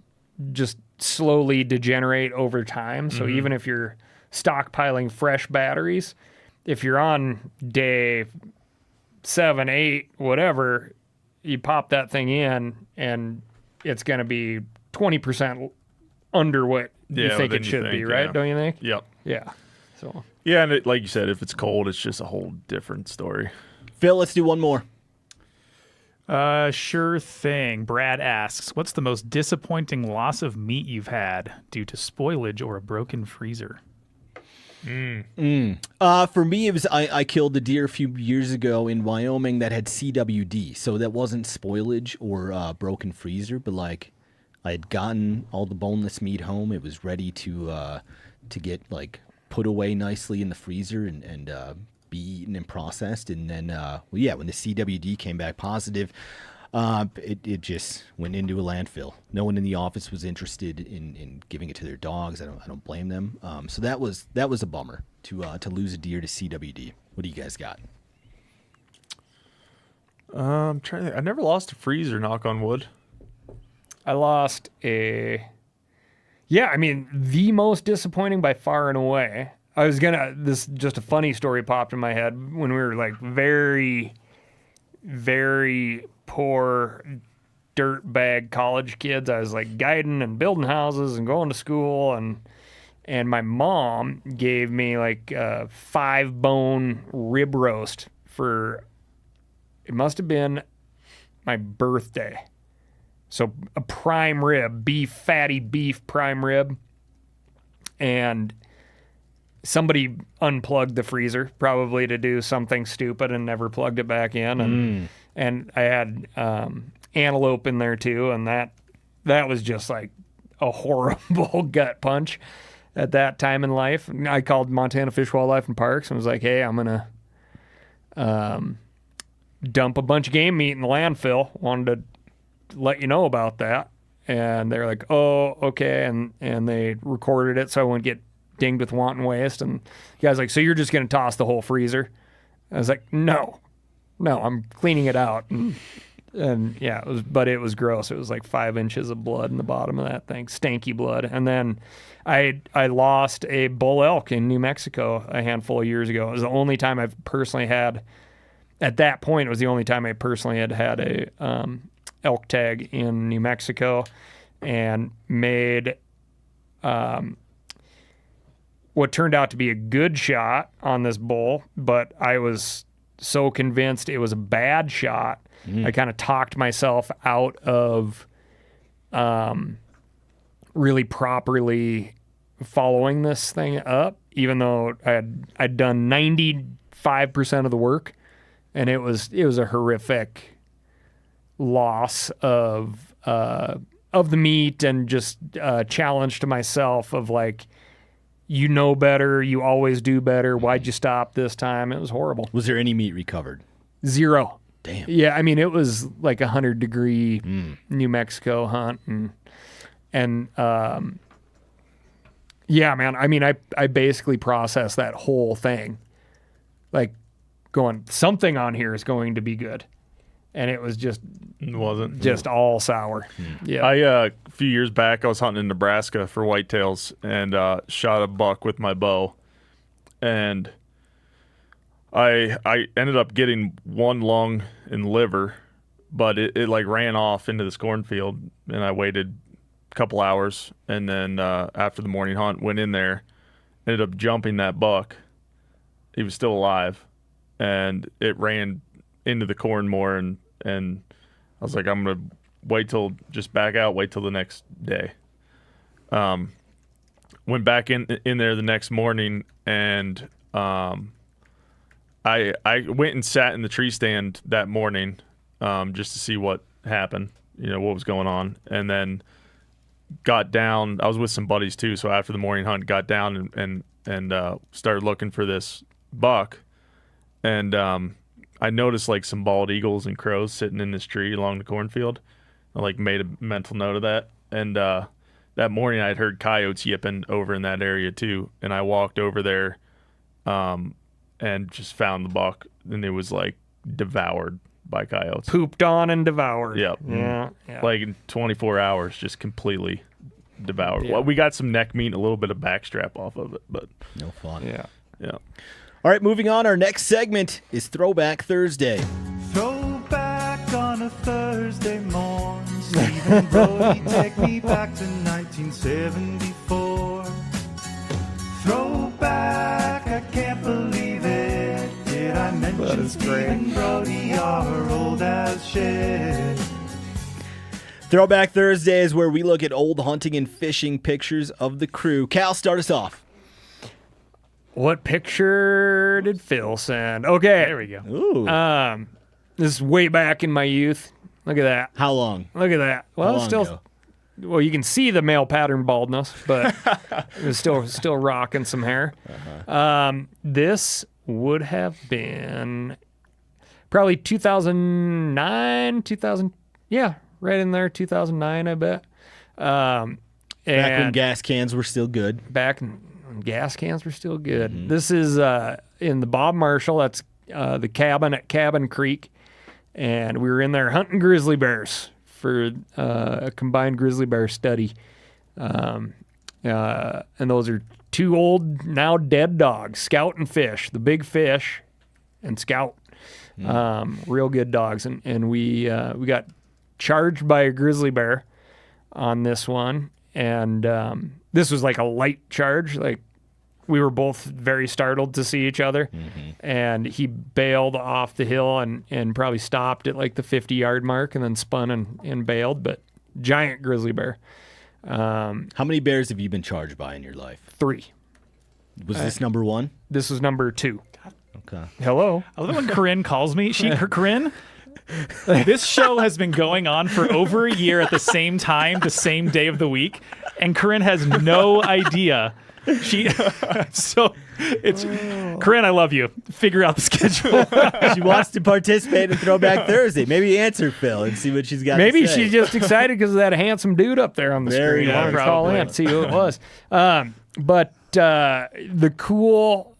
Speaker 1: just slowly degenerate over time. So even if you're stockpiling fresh batteries, if you're on day 7, 8, whatever, you pop that thing in and it's going to be 20% under what you think it should be, right?
Speaker 4: Yeah.
Speaker 1: Don't you think?
Speaker 4: Yep.
Speaker 1: Yeah. So
Speaker 4: Yeah, and like you said, if it's cold, it's just a whole different story.
Speaker 3: Phil, let's do one more.
Speaker 6: Sure thing. Brad asks, what's the most disappointing loss of meat you've had due to spoilage or a broken freezer?
Speaker 3: For me, it was I killed a deer a few years ago in Wyoming that had CWD, so that wasn't spoilage or broken freezer, but like I had gotten all the boneless meat home. It was ready to get like put away nicely in the freezer and be eaten and processed. And then when the CWD came back positive, It just went into a landfill. No one in the office was interested in giving it to their dogs. I don't blame them. So that was a bummer to lose a deer to CWD. What do you guys got?
Speaker 4: I'm trying to think. I never lost a freezer, knock on wood.
Speaker 1: I lost the most disappointing by far and away. This just a funny story popped in my head when we were like very, very poor dirtbag college kids. I was like guiding and building houses and going to school, and my mom gave me like a 5-bone rib roast for, it must have been my birthday. So a prime rib, fatty beef prime rib. And somebody unplugged the freezer probably to do something stupid and never plugged it back in. And I had antelope in there too. And that was just like a horrible gut punch at that time in life. And I called Montana Fish, Wildlife, and Parks and was like, hey, I'm going to dump a bunch of game meat in the landfill. Wanted to let you know about that. And they're like, oh, okay. And they recorded it so I wouldn't get dinged with wanton waste. And the guy's like, so you're just going to toss the whole freezer? I was like, no, I'm cleaning it out. And yeah, it was gross. It was like 5 inches of blood in the bottom of that thing, stanky blood. And then I lost a bull elk in New Mexico a handful of years ago. It was the only time I've personally had, at that point, it was the only time I personally had a elk tag in New Mexico, and made what turned out to be a good shot on this bull, but I was so convinced it was a bad shot. I kind of talked myself out of really properly following this thing up, even though I'd done 95% of the work, and it was a horrific loss of the meat, and just a challenge to myself of like, you know better, you always do better. Why'd you stop this time? It was horrible.
Speaker 3: Was there any meat recovered?
Speaker 1: 0.
Speaker 3: Damn.
Speaker 1: Yeah, I mean, it was like 100-degree New Mexico hunt, and yeah, man. I mean, I basically processed that whole thing, like going, something on here is going to be good, and it was just all sour. Yeah.
Speaker 4: A few years back, I was hunting in Nebraska for whitetails and shot a buck with my bow, and I ended up getting one lung and liver, but it like ran off into this cornfield, and I waited a couple hours, and then after the morning hunt, went in there, ended up jumping that buck. He was still alive, and it ran into the corn more, and I was like, I'm gonna wait till the next day. Went back in there the next morning, and I went and sat in the tree stand that morning just to see what happened, what was going on, and then got down. I was with some buddies too, so after the morning hunt, got down and started looking for this buck, and I noticed like some bald eagles and crows sitting in this tree along the cornfield. I like made a mental note of that, and that morning I had heard coyotes yipping over in that area too, and I walked over there and just found the buck, and it was like devoured by coyotes.
Speaker 1: Pooped on and devoured.
Speaker 4: Yep.
Speaker 1: Yeah.
Speaker 4: Like in 24 hours, just completely devoured.
Speaker 1: Yeah.
Speaker 4: Well, we got some neck meat and a little bit of backstrap off of it, but
Speaker 3: No fun.
Speaker 1: Yeah.
Speaker 3: All right, moving on. Our next segment is Throwback Thursday.
Speaker 7: Throwback on a Thursday morning. Stephen Brody, take me back to 1974. Throwback, I can't believe it. Did I mention Stephen Brody, you're old as shit?
Speaker 3: Throwback Thursday is where we look at old hunting and fishing pictures of the crew. Cal, start us off.
Speaker 1: What picture did Phil send? Okay.
Speaker 6: There we go.
Speaker 3: Ooh.
Speaker 1: This is way back in my youth. Look at that.
Speaker 3: How long?
Speaker 1: Look at that. Well,
Speaker 3: How
Speaker 1: it's still.
Speaker 3: long ago?
Speaker 1: Well, you can see the male pattern baldness, but it was still rocking some hair. This would have been probably 2009, Yeah, right in there, 2009, I bet.
Speaker 3: Back when
Speaker 1: And
Speaker 3: gas cans were still good.
Speaker 1: back when gas cans were still good. This is in the Bob Marshall. That's the cabin at Cabin Creek. And we were in there hunting grizzly bears for a combined grizzly bear study. And those are two old, now dead dogs, Scout and Fish, the big Fish and Scout. Real good dogs. And we got charged by a grizzly bear on this one. And this was like a light charge. Like, we were both very startled to see each other. And he bailed off the hill and probably stopped at like the 50-yard mark and then spun and bailed. But giant grizzly bear.
Speaker 3: How many bears have you been charged by in your life?
Speaker 1: 3.
Speaker 3: Was this number 1?
Speaker 1: This was number 2.
Speaker 3: Okay.
Speaker 1: Hello.
Speaker 6: I love when Corinne calls me. Corinne, this show has been going on for over a year at the same time, the same day of the week, and Corinne has no idea. Corinne, I love you. Figure out the schedule.
Speaker 3: She wants to participate in Throwback Thursday. Maybe answer Phil and see what she's got
Speaker 1: Maybe
Speaker 3: to say.
Speaker 1: she's just excited because of that handsome dude up there on the
Speaker 3: Very
Speaker 1: screen.
Speaker 3: nice.
Speaker 1: Wanted to call in and see who it was. But the cool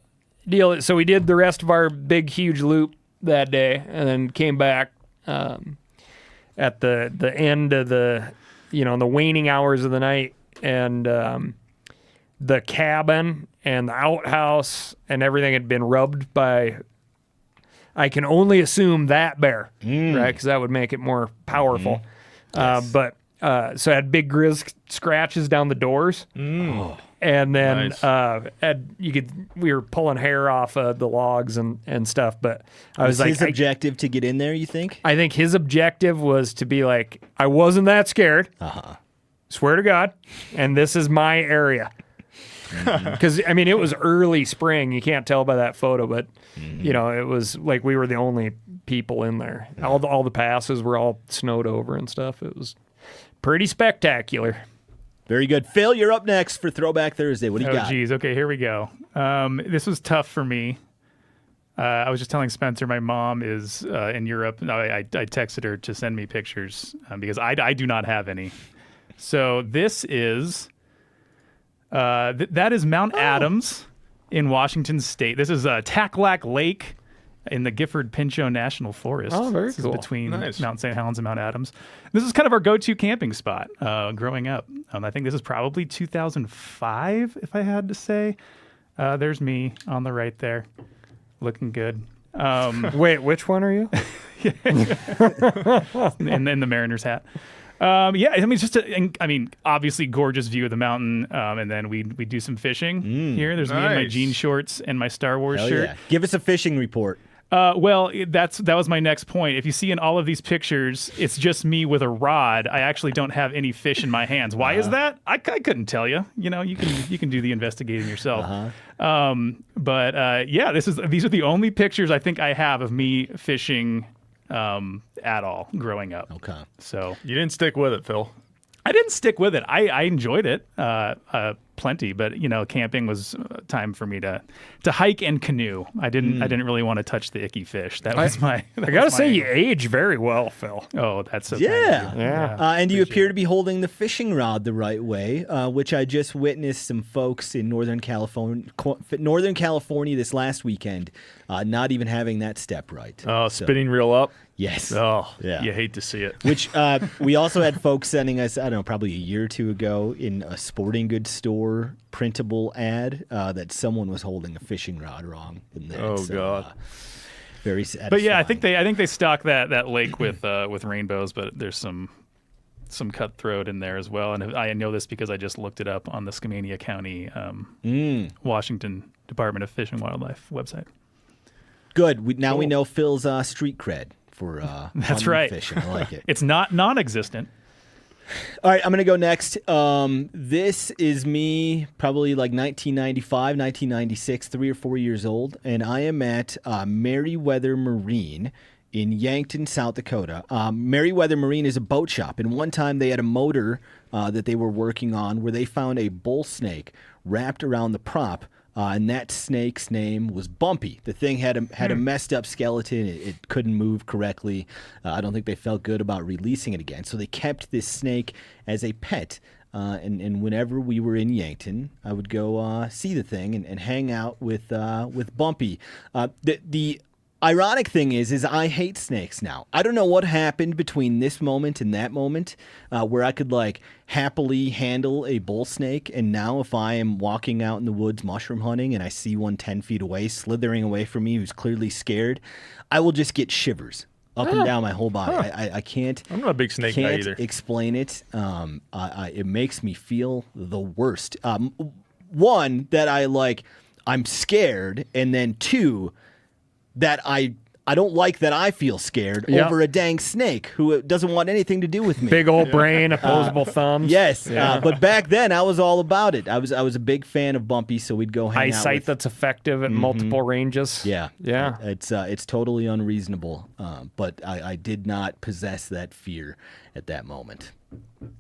Speaker 1: deal, so we did the rest of our big, huge loop that day and then came back at the end of the waning hours of the night. And the cabin and the outhouse and everything had been rubbed by, I can only assume, that bear, right? Because that would make it more powerful.
Speaker 3: Yes.
Speaker 1: But so it had big grizz scratches down the doors. And then
Speaker 4: Nice.
Speaker 1: we were pulling hair off of the logs and stuff. But I was like,
Speaker 3: his objective to get in there, you think?
Speaker 1: I think his objective was to be like, I wasn't that scared. Swear to God. And this is my area. Because, I mean, it was early spring. You can't tell by that photo, but, it was like we were the only people in there. All the passes were all snowed over and stuff. It was pretty spectacular.
Speaker 3: Very good. Phil, you're up next for Throwback Thursday. What do you got?
Speaker 6: Geez. Okay, here we go. This was tough for me. I was just telling Spencer my mom is in Europe. I texted her to send me pictures because I do not have any. So this is that is Mount Adams in Washington State. This is Taklak Lake in the Gifford-Pinchot National Forest.
Speaker 1: Oh, very
Speaker 6: This is
Speaker 1: cool.
Speaker 6: between
Speaker 4: Nice.
Speaker 6: Mount St. Helens and Mount Adams. This is kind of our go-to camping spot growing up. I think this is probably 2005, if I had to say. There's me on the right there, looking good.
Speaker 1: Wait, which one are you?
Speaker 6: in the Mariners hat. I mean, it's just obviously gorgeous view of the mountain, and then we do some fishing here. There's me in my
Speaker 4: Nice.
Speaker 6: jean shorts and my Star Wars
Speaker 3: Hell
Speaker 6: shirt.
Speaker 3: yeah. Give us a fishing report.
Speaker 6: Well, that was my next point. If you see in all of these pictures, it's just me with a rod. I actually don't have any fish in my hands. Why is that? I couldn't tell you. You can do the investigating yourself. These are the only pictures I think I have of me fishing at all growing up.
Speaker 3: Okay.
Speaker 6: So
Speaker 4: You didn't stick with it, Phil.
Speaker 6: I didn't stick with it. I enjoyed it plenty, but camping was time for me to hike and canoe. I didn't really want to touch the icky fish. That was my.
Speaker 1: I got to say, you age very well, Phil.
Speaker 6: Oh, that's so
Speaker 3: Yeah.
Speaker 6: kind of you.
Speaker 3: And you appear to be holding the fishing rod the right way, which I just witnessed some folks in Northern California this last weekend not even having that step right.
Speaker 4: Oh,
Speaker 3: So,
Speaker 4: spinning reel up.
Speaker 3: yes.
Speaker 4: Oh,
Speaker 3: Yeah.
Speaker 4: You hate to see it.
Speaker 3: Which we also had folks sending us, I don't know, probably a year or two ago in a sporting goods store printable ad that someone was holding a fishing rod wrong. In that.
Speaker 4: Oh, God.
Speaker 3: Very satisfying.
Speaker 6: But yeah, I think they stock that lake with rainbows, but there's some cutthroat in there as well. And I know this because I just looked it up on the Skamania County, Washington Department of Fish and Wildlife website.
Speaker 3: Good. We know Phil's street cred for
Speaker 6: That's
Speaker 3: hunting and
Speaker 6: right.
Speaker 3: fishing. I like it.
Speaker 6: It's not non-existent.
Speaker 3: All right, I'm going to go next. This is me probably like 1995, 1996, 3 or 4 years old, and I am at Meriwether Marine in Yankton, South Dakota. Meriwether Marine is a boat shop, and one time they had a motor that they were working on where they found a bull snake wrapped around the prop And that snake's name was Bumpy. The thing had a messed up skeleton. It couldn't move correctly. I don't think they felt good about releasing it again. So they kept this snake as a pet. And whenever we were in Yankton, I would go see the thing and hang out with Bumpy. The ironic thing is I hate snakes now. I don't know what happened between this moment and that moment where I could like happily handle a bull snake, and now if I am walking out in the woods mushroom hunting and I see one 10 feet away slithering away from me who's clearly scared, I will just get shivers up and down my whole body. I can't.
Speaker 4: I'm not a big snake guy either.
Speaker 3: Explain it. It makes me feel the worst. One, that I'm scared, and then two, that I don't like that I feel scared over a dang snake who doesn't want anything to do with me.
Speaker 1: Big old brain, opposable thumbs.
Speaker 3: Yes, but back then I was all about it. I was a big fan of Bumpy, so we'd go hang out
Speaker 1: Eyesight
Speaker 3: with,
Speaker 1: that's effective at multiple ranges.
Speaker 3: Yeah. It's totally unreasonable, but I did not possess that fear at that moment.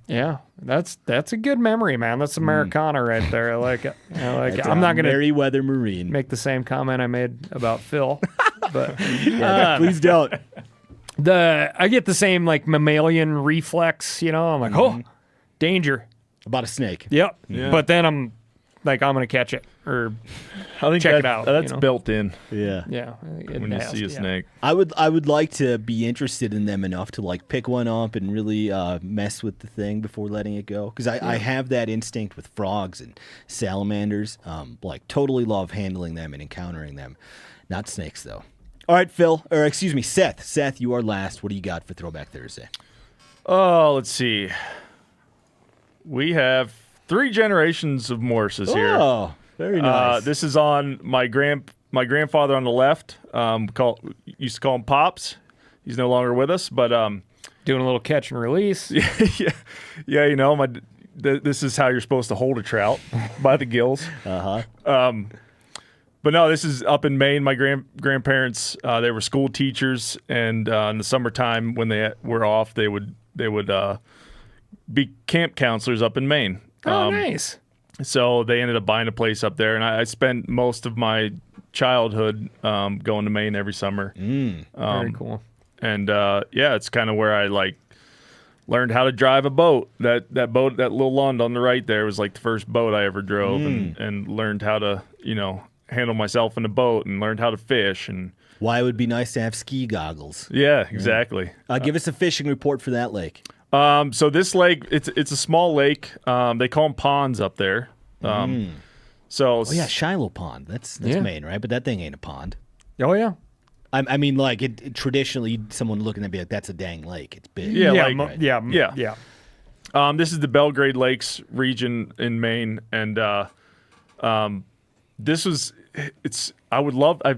Speaker 1: Yeah, that's a good memory, man. That's Americana right there. I like it. I'm not going to
Speaker 3: Merryweather Marine.
Speaker 1: make the same comment I made about Phil, but
Speaker 3: Please don't.
Speaker 1: I get the same like mammalian reflex. I'm like, oh, danger.
Speaker 3: About a snake.
Speaker 1: Yep.
Speaker 4: Yeah.
Speaker 1: But then I'm like, I'm going to catch it or
Speaker 4: I think
Speaker 1: check it out.
Speaker 4: That's built in
Speaker 3: Yeah.
Speaker 1: Yeah.
Speaker 4: when you see a snake.
Speaker 3: I would like to be interested in them enough to like pick one up and really mess with the thing before letting it go, because I have that instinct with frogs and salamanders. Like totally love handling them and encountering them. Not snakes though. All right, Seth. Seth, you are last. What do you got for Throwback Thursday?
Speaker 4: Oh, let's see. We have 3 generations of Morrises here.
Speaker 3: Oh, very nice.
Speaker 4: This is on my grandfather on the left. Used to call him Pops. He's no longer with us, but
Speaker 1: doing a little catch and release.
Speaker 4: yeah. This is how you're supposed to hold a trout, by the gills. But no, this is up in Maine. My grandparents, they were school teachers, and in the summertime when they were off, they would be camp counselors up in Maine.
Speaker 1: Oh, nice.
Speaker 4: So they ended up buying a place up there, and I spent most of my childhood going to Maine every summer.
Speaker 1: Very cool.
Speaker 4: And it's kind of where I learned how to drive a boat. That boat, that little Lund on the right there, was like the first boat I ever drove, and learned how to handle myself in a boat, and learned how to fish. And
Speaker 3: why it would be nice to have ski goggles.
Speaker 4: Yeah, exactly.
Speaker 3: Give us a fishing report for that lake.
Speaker 4: So this lake, it's a small lake. They call them ponds up there. So
Speaker 3: Shiloh Pond. That's Maine, right? But that thing ain't a pond.
Speaker 1: Oh yeah.
Speaker 3: I mean, like it traditionally, someone looking at me like that's a dang lake. It's big.
Speaker 1: Yeah.
Speaker 4: This is the Belgrade Lakes region in Maine, and I've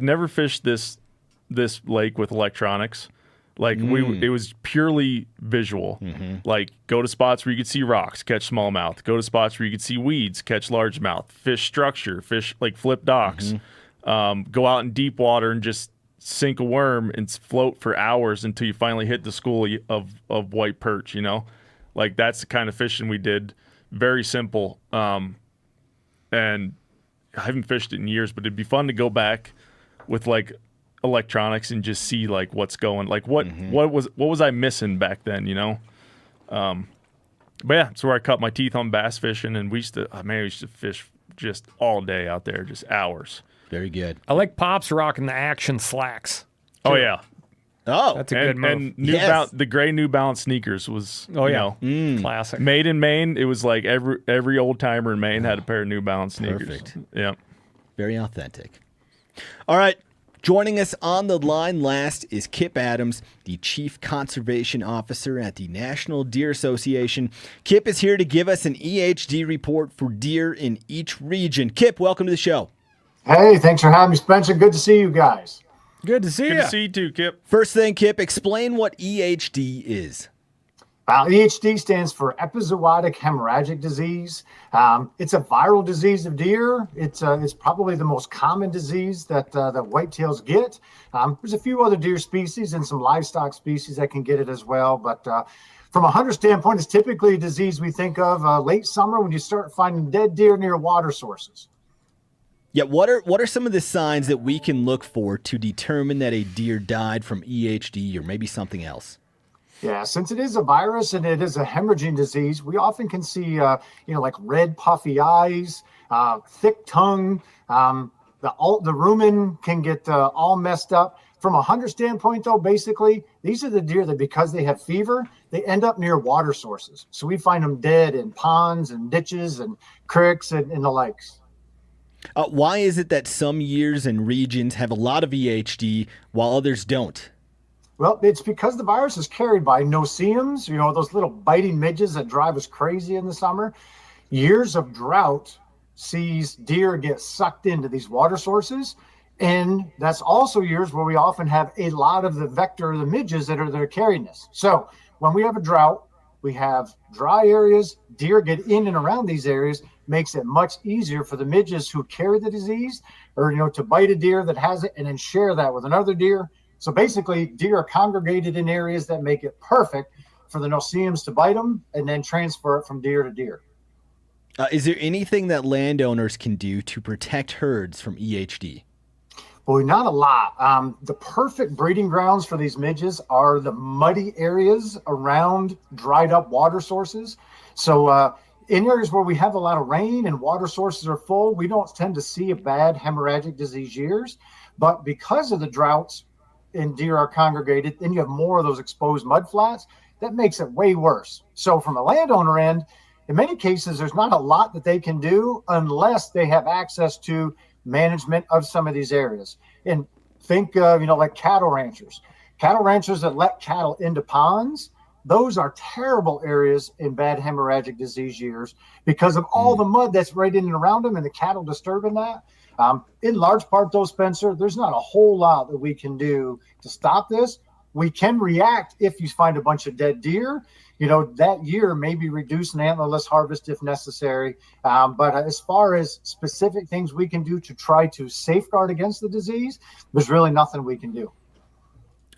Speaker 4: never fished this lake with electronics. Like it was purely visual. Like go to spots where you could see rocks, catch smallmouth. Go to spots where you could see weeds, catch largemouth. Fish structure, fish like flip docks. Go out in deep water and just sink a worm and float for hours until you finally hit the school of white perch. Like that's the kind of fishing we did. Very simple. And I haven't fished it in years, but it'd be fun to go back with like electronics and just see like what's going, like what was I missing back then, but yeah, it's where I cut my teeth on bass fishing, and we used to fish just all day out there, just hours.
Speaker 3: Very good.
Speaker 1: I like Pops rocking the action slacks.
Speaker 4: Oh yeah.
Speaker 3: Oh,
Speaker 1: That's a good move.
Speaker 4: And the gray New Balance sneakers was
Speaker 1: Classic.
Speaker 4: made in Maine. It was like every old timer in Maine had a pair of New Balance sneakers.
Speaker 3: Perfect.
Speaker 4: Yeah.
Speaker 3: Very authentic. All right. Joining us on the line last is Kip Adams, the Chief Conservation Officer at the National Deer Association. Kip is here to give us an EHD report for deer in each region. Kip, welcome to the show.
Speaker 8: Hey, thanks for having me, Spencer. Good to see you guys.
Speaker 1: Good to see you.
Speaker 4: Good to see you too, Kip.
Speaker 3: First thing, Kip, explain what EHD is.
Speaker 8: EHD stands for epizootic hemorrhagic disease. It's a viral disease of deer. It's probably the most common disease that whitetails get. There's a few other deer species and some livestock species that can get it as well. But from a hunter standpoint, it's typically a disease we think of late summer when you start finding dead deer near water sources.
Speaker 3: Yeah, what are some of the signs that we can look for to determine that a deer died from EHD or maybe something else?
Speaker 8: Yeah, since it is a virus and it is a hemorrhaging disease, we often can see, like red puffy eyes, thick tongue. The rumen can get all messed up. From a hunter standpoint, though, basically, these are the deer that because they have fever, they end up near water sources. So we find them dead in ponds and ditches and creeks and the likes.
Speaker 3: Why is it that some years and regions have a lot of EHD while others don't?
Speaker 8: Well, it's because the virus is carried by no-see-ums, those little biting midges that drive us crazy in the summer. Years of drought sees deer get sucked into these water sources. And that's also years where we often have a lot of the vector, the midges that are carrying this. So when we have a drought, we have dry areas, deer get in and around these areas, makes it much easier for the midges who carry the disease or, to bite a deer that has it and then share that with another deer. So basically, deer are congregated in areas that make it perfect for the no-see-ums to bite them and then transfer it from deer to deer.
Speaker 3: Is there anything that landowners can do to protect herds from EHD?
Speaker 8: Well, not a lot. The perfect breeding grounds for these midges are the muddy areas around dried up water sources. So in areas where we have a lot of rain and water sources are full, we don't tend to see a bad hemorrhagic disease years. But because of the droughts and deer are congregated, then you have more of those exposed mud flats. That makes it way worse. So from a landowner end, in many cases, there's not a lot that they can do unless they have access to management of some of these areas. And think of, like cattle ranchers that let cattle into ponds. Those are terrible areas in bad hemorrhagic disease years because of all the mud that's right in and around them and the cattle disturbing that. In large part, though, Spencer, there's not a whole lot that we can do to stop this. We can react if you find a bunch of dead deer. That year maybe reduce an antlerless harvest if necessary. But as far as specific things we can do to try to safeguard against the disease, there's really nothing we can do.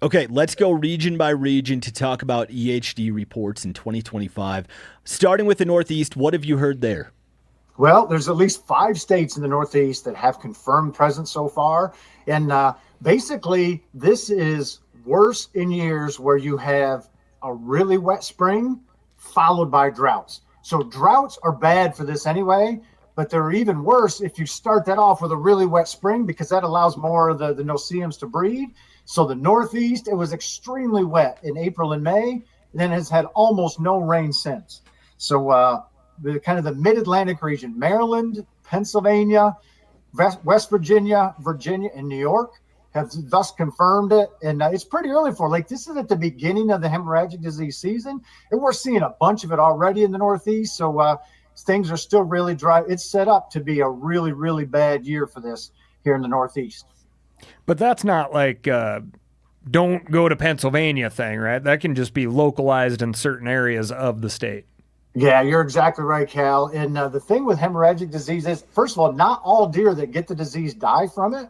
Speaker 3: Okay, let's go region by region to talk about EHD reports in 2025. Starting with the Northeast, what have you heard there?
Speaker 8: Well, there's at least 5 states in the Northeast that have confirmed presence so far. And basically, this is worse in years where you have a really wet spring followed by droughts. So droughts are bad for this anyway, but they're even worse if you start that off with a really wet spring because that allows more of the no-see-ums to breed. So the Northeast, it was extremely wet in April and May, and then has had almost no rain since. So the kind of the mid-Atlantic region, Maryland, Pennsylvania, West Virginia, and New York have thus confirmed it. And it's pretty early for this is at the beginning of the hemorrhagic disease season. And we're seeing a bunch of it already in the Northeast. So things are still really dry. It's set up to be a really, really bad year for this here in the Northeast.
Speaker 1: But that's not don't go to Pennsylvania thing, right? That can just be localized in certain areas of the state.
Speaker 8: Yeah, you're exactly right, Cal. And the thing with hemorrhagic disease is, first of all, not all deer that get the disease die from it.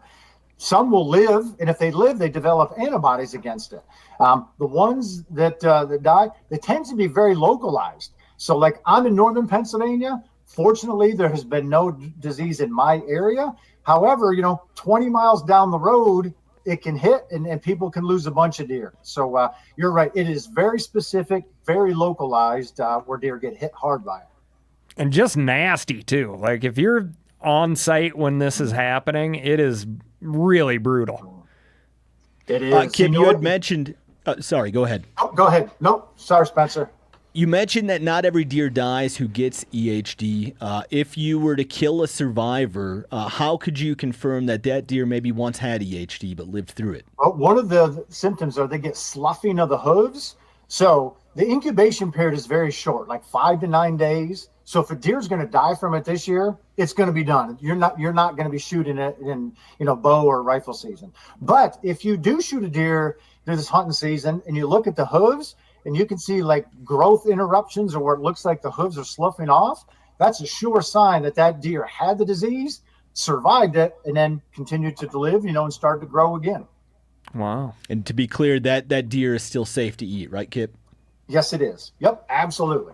Speaker 8: Some will live, and if they live, they develop antibodies against it. The ones that die, they tend to be very localized. So I'm in northern Pennsylvania. Fortunately, there has been no disease in my area. However, 20 miles down the road, it can hit and people can lose a bunch of deer. So you're right. It is very specific, very localized where deer get hit hard by it.
Speaker 1: And just nasty, too. If you're on site when this is happening, it is really brutal.
Speaker 8: It is.
Speaker 3: Kip, you had mentioned... sorry, go ahead.
Speaker 8: Oh, go ahead. Nope. Sorry, Spencer.
Speaker 3: You mentioned that not every deer dies who gets EHD. If you were to kill a survivor, how could you confirm that deer maybe once had EHD but lived through it?
Speaker 8: Well, one of the symptoms are they get sloughing of the hooves. So the incubation period is very short, 5 to 9 days. So if a deer's going to die from it this year, it's going to be done. You're not going to be shooting it in bow or rifle season. But if you do shoot a deer through this hunting season and you look at the hooves, and you can see growth interruptions or where it looks like the hooves are sloughing off, that's a sure sign that deer had the disease, survived it, and then continued to live, and started to grow again.
Speaker 1: Wow.
Speaker 3: And to be clear, that deer is still safe to eat, right, Kip?
Speaker 8: Yes, it is. Yep, absolutely.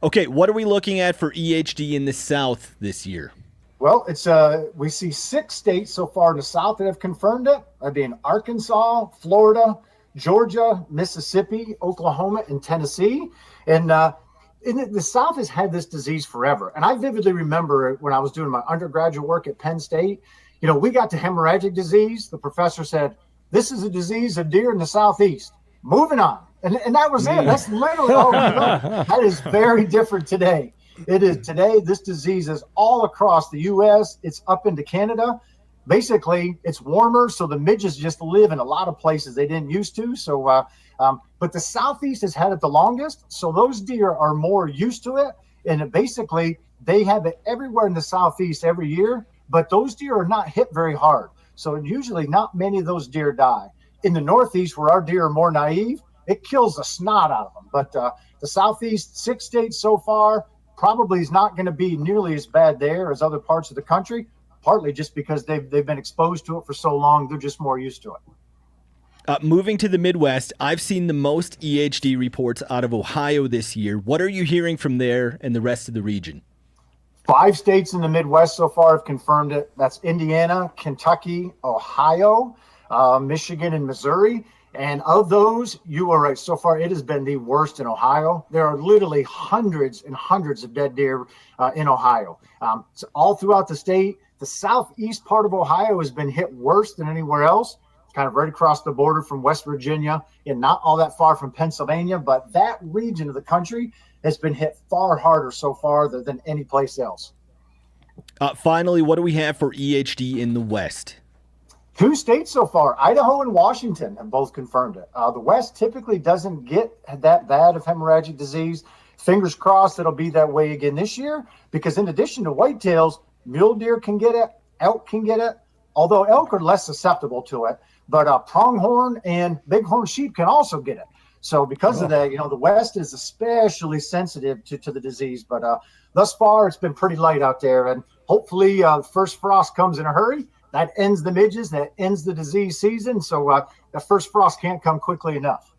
Speaker 3: Okay, what are we looking at for EHD in the South this year?
Speaker 8: Well, it's we see 6 states so far in the South that have confirmed it. That'd be in Arkansas, Florida, Georgia, Mississippi, Oklahoma, and Tennessee. And the South has had this disease forever. And I vividly remember when I was doing my undergraduate work at Penn State, we got to hemorrhagic disease. The professor said, this is a disease of deer in the Southeast. Moving on. And that was it. That's literally all we know. That is very different today. It is today. This disease is all across the U.S. It's up into Canada. Basically, it's warmer, so the midges just live in a lot of places they didn't used to. So, but the Southeast has had it the longest, so those deer are more used to it. And basically, they have it everywhere in the Southeast every year, but those deer are not hit very hard. So usually not many of those deer die. In the Northeast, where our deer are more naive, it kills the snot out of them. But the Southeast, 6 states so far, probably is not going to be nearly as bad there as other parts of the country, partly just because they've been exposed to it for so long, they're just more used to it.
Speaker 3: Moving to the Midwest, I've seen the most EHD reports out of Ohio this year. What are you hearing from there and the rest of the region?
Speaker 8: 5 states in the Midwest so far have confirmed it. That's Indiana, Kentucky, Ohio, Michigan, and Missouri. And of those, you are right. So far, it has been the worst in Ohio. There are literally hundreds and hundreds of dead deer in Ohio. So all throughout the state, the southeast part of Ohio has been hit worse than anywhere else, kind of right across the border from West Virginia and not all that far from Pennsylvania. But that region of the country has been hit far harder so far than any place else.
Speaker 3: Finally, what do we have for EHD in the West?
Speaker 8: 2 states so far, Idaho and Washington, have both confirmed it. The West typically doesn't get that bad of hemorrhagic disease. Fingers crossed it'll be that way again this year, because in addition to whitetails, mule deer can get it, elk can get it, although elk are less susceptible to it. But pronghorn and bighorn sheep can also get it. So because of that, the West is especially sensitive to the disease. But thus far, it's been pretty light out there. And hopefully the first frost comes in a hurry. That ends the midges. That ends the disease season. So the first frost can't come quickly enough.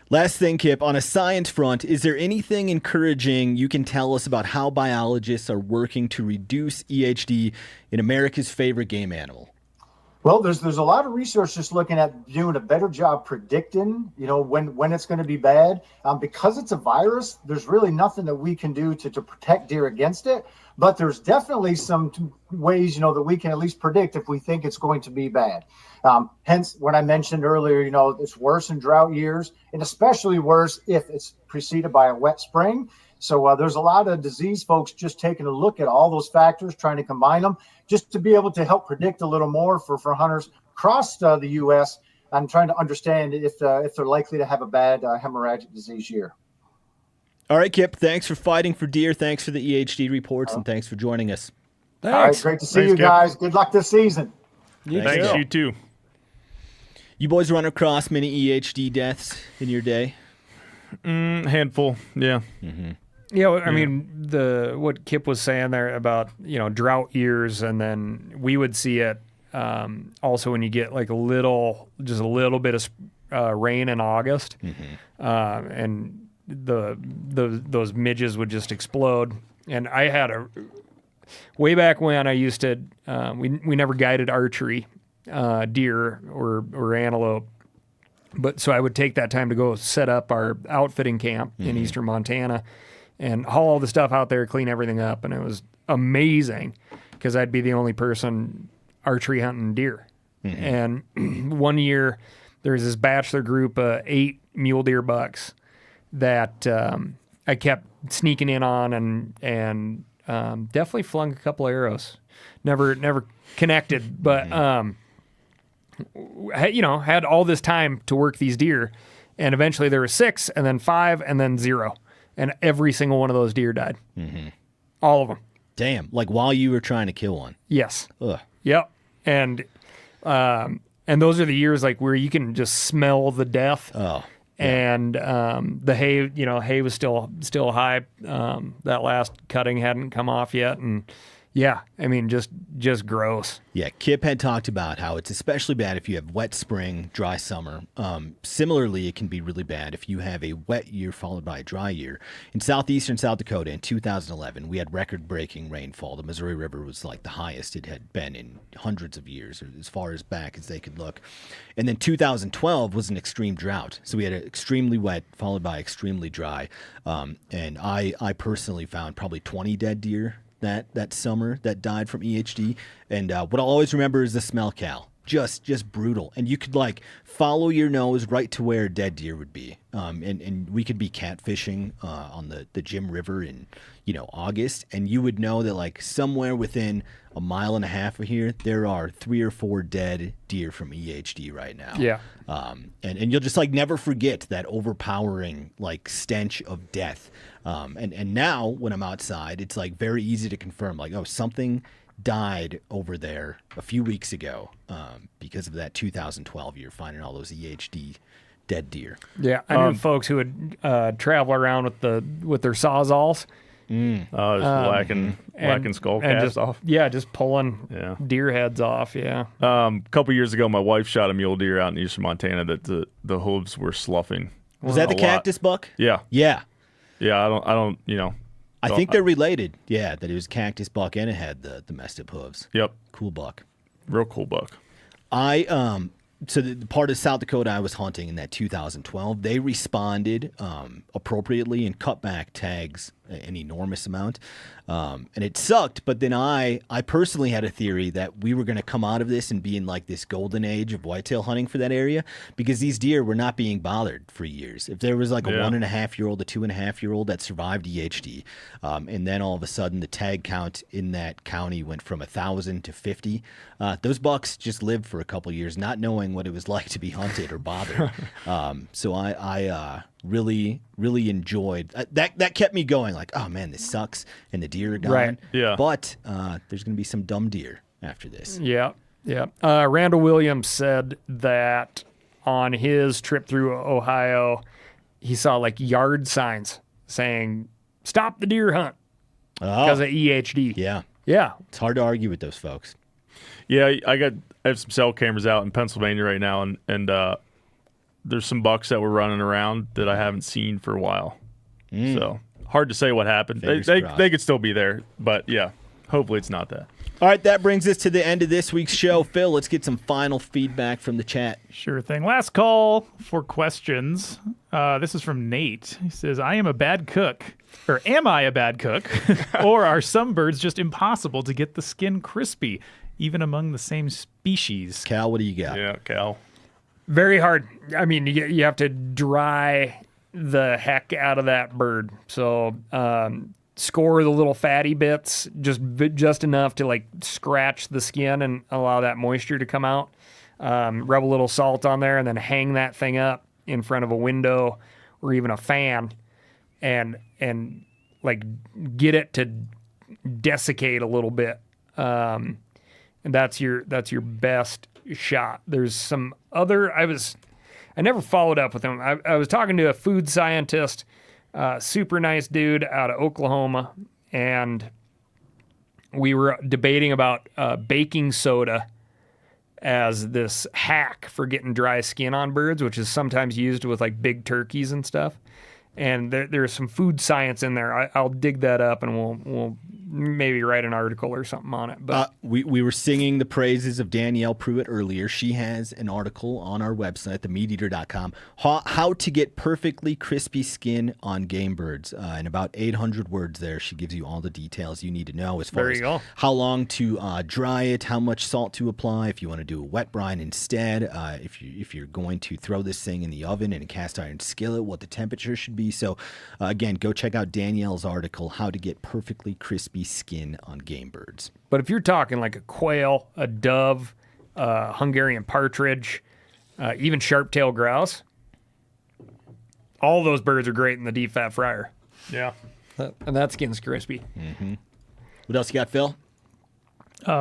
Speaker 3: Last thing, Kip, on a science front, is there anything encouraging you can tell us about how biologists are working to reduce EHD in America's favorite game animal?
Speaker 8: Well, there's a lot of research just looking at doing a better job predicting, when it's going to be bad. Because it's a virus, there's really nothing that we can do to protect deer against it. But there's definitely some ways, that we can at least predict if we think it's going to be bad. Hence, what I mentioned earlier, it's worse in drought years, and especially worse if it's preceded by a wet spring. So there's a lot of disease folks just taking a look at all those factors, trying to combine them, just to be able to help predict a little more for hunters across the U.S. and trying to understand if they're likely to have a bad hemorrhagic disease year.
Speaker 3: All right, Kip, thanks for fighting for deer. Thanks for the EHD reports, and thanks for joining us.
Speaker 8: Thanks. All right, great to see you guys. Good luck this season.
Speaker 4: Thanks, you too.
Speaker 3: You boys run across many EHD deaths in your day?
Speaker 4: Handful, yeah.
Speaker 1: Mm-hmm. Yeah, I mean, what Kip was saying there about, drought years, and then we would see it also when you get like just a little bit of rain in August, and those midges would just explode. And I had way back when I used to, we never guided archery, deer or antelope. But so I would take that time to go set up our outfitting camp in eastern Montana and haul all the stuff out there, clean everything up. And it was amazing because I'd be the only person archery hunting deer. And one year there was this bachelor group of 8 mule deer bucks that I kept sneaking in on and definitely flung a couple arrows. Never connected, but had all this time to work these deer, and eventually there were 6, and then 5, and then 0, and every single one of those deer died. All of them.
Speaker 3: Damn! Like while you were trying to kill one.
Speaker 1: Yes.
Speaker 3: Ugh.
Speaker 1: Yep. And those are the years like where you can just smell the death.
Speaker 3: Oh.
Speaker 1: And the hay was still high. That last cutting hadn't come off yet, and Yeah, I mean, just gross.
Speaker 3: Yeah, Kip had talked about how it's especially bad if you have wet spring, dry summer. Similarly, it can be really bad if you have a wet year followed by a dry year. In southeastern South Dakota in 2011, we had record-breaking rainfall. The Missouri River was like the highest it had been in hundreds of years, or as far as back as they could look. And then 2012 was an extreme drought. So we had an extremely wet followed by extremely dry. And I personally found probably 20 dead deer that summer that died from EHD. And what I'll always remember is the smell, Cal. Just brutal. And you could like follow your nose right to where a dead deer would be. And we could be catfishing on the Jim River in, August. And you would know that like somewhere within a mile and a half of here, there are 3 or 4 dead deer from EHD right now.
Speaker 1: Yeah.
Speaker 3: And you'll just like never forget that overpowering like stench of death. And now when I'm outside, it's like very easy to confirm like, oh, something died over there a few weeks ago because of that 2012 year finding all those EHD dead deer.
Speaker 1: Yeah, I knew folks who would travel around with their sawzalls.
Speaker 4: Just whacking skull caps off.
Speaker 1: Yeah, just pulling deer heads off. Yeah.
Speaker 4: A couple years ago, my wife shot a mule deer out in eastern Montana that the hooves were sloughing.
Speaker 3: Was that the cactus buck?
Speaker 4: Yeah.
Speaker 3: Yeah.
Speaker 4: Yeah. I don't.
Speaker 3: I think they're related. Yeah, that it was cactus buck and it had the messed up hooves.
Speaker 4: Yep.
Speaker 3: Cool buck.
Speaker 4: Real cool buck.
Speaker 3: So the part of South Dakota I was hunting in that 2012, they responded appropriately and cut back tags an enormous amount. And it sucked, but then I personally had a theory that we were going to come out of this and be in like this golden age of whitetail hunting for that area because these deer were not being bothered for years. If there was like a 1.5-year-old, a 2.5-year-old that survived EHD, and then all of a sudden the tag count in that county went from 1,000 to 50, those bucks just lived for a couple years not knowing what it was like to be hunted or bothered. So I really enjoyed that. Kept me going like, oh man, this sucks and the deer are gone.
Speaker 1: Right.
Speaker 4: Yeah.
Speaker 3: But there's gonna be some dumb deer after this.
Speaker 1: Yeah. Randall Williams said that on his trip through Ohio, he saw like yard signs saying stop the deer hunt because of EHD.
Speaker 3: Yeah, it's hard to argue with those folks.
Speaker 4: Yeah, I have some cell cameras out in Pennsylvania right now, and there's some bucks that were running around that I haven't seen for a while. So hard to say what happened. They could still be there, but yeah, hopefully it's not that.
Speaker 3: All right, that brings us to the end of this week's show. Phil, let's get some final feedback from the chat.
Speaker 6: Sure thing. Last call for questions. This is from Nate. He says, I am a bad cook. Or am I a bad cook? Or are some birds just impossible to get the skin crispy, even among the same species?
Speaker 3: Cal, what do you got?
Speaker 4: Yeah, Cal.
Speaker 1: Very hard. I mean, you have to dry the heck out of that bird. So score the little fatty bits, just enough to like scratch the skin and allow that moisture to come out. Rub a little salt on there and then hang that thing up in front of a window or even a fan and like get it to desiccate a little bit. And that's your best shot. There's some other, I never followed up with him. I was talking to a food scientist, super nice dude out of Oklahoma, and we were debating about baking soda as this hack for getting dry skin on birds, which is sometimes used with like big turkeys and stuff. And there's some food science in there. I'll dig that up and we'll maybe write an article or something on it. But
Speaker 3: we were singing the praises of Danielle Pruitt earlier. She has an article on our website, themeateater.com, how to get perfectly crispy skin on game birds. In about 800 words there, she gives you all the details you need to know as far as how long to dry it, how much salt to apply, if you want to do a wet brine instead, if you're going to throw this thing in the oven in a cast iron skillet, what the temperature should be. So again, go check out Danielle's article, How to Get Perfectly Crispy Skin on Game Birds.
Speaker 1: But if you're talking like a quail, a dove, Hungarian partridge, even sharp-tailed grouse, all those birds are great in the deep fat fryer.
Speaker 4: Yeah.
Speaker 1: And that skin's crispy.
Speaker 3: Mm-hmm. What else you got, Phil?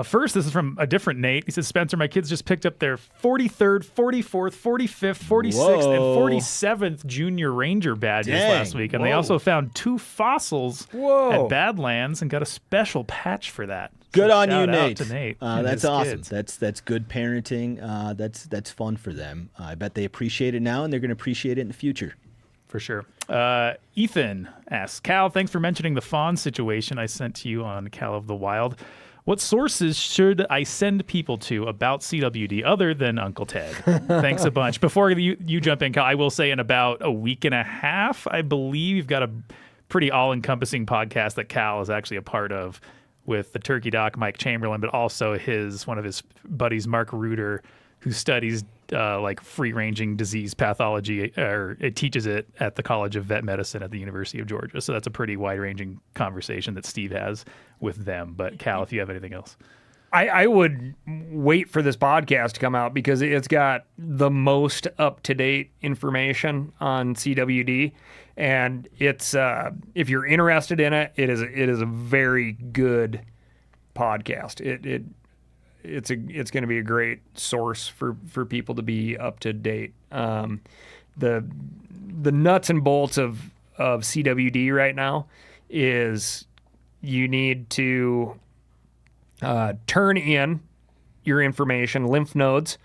Speaker 6: First, this is from a different Nate. He says, Spencer, my kids just picked up their 43rd, 44th, 45th, 46th, and 47th Junior Ranger badges last week. And they also found 2 fossils at Badlands and got a special patch for that.
Speaker 3: Good
Speaker 6: So
Speaker 3: on you,
Speaker 6: shout out
Speaker 3: Nate.
Speaker 6: to Nate.
Speaker 3: That's awesome.
Speaker 6: Kids.
Speaker 3: That's good parenting. That's fun for them. I bet they appreciate it now, and they're going to appreciate it in the future.
Speaker 6: For sure. Ethan asks, Cal, thanks for mentioning the fawn situation I sent to you on Cal of the Wild. What sources should I send people to about CWD other than Uncle Ted? Thanks a bunch. Before you jump in, Cal, I will say in about a week and a half, I believe you've got a pretty all-encompassing podcast that Cal is actually a part of with the Turkey Doc, Mike Chamberlain, but also one of his buddies, Mark Reuter, who studies like free-ranging disease pathology, or it teaches it at the College of Vet Medicine at the University of Georgia. So that's a pretty wide-ranging conversation that Steve has with them. But Cal, if you have anything else.
Speaker 1: I would wait for this podcast to come out because it's got the most up-to-date information on CWD. And it's if you're interested in it, it is a very good podcast. It's going to be a great source for people to be up to date. The nuts and bolts of CWD right now is you need to turn in your information, lymph nodes,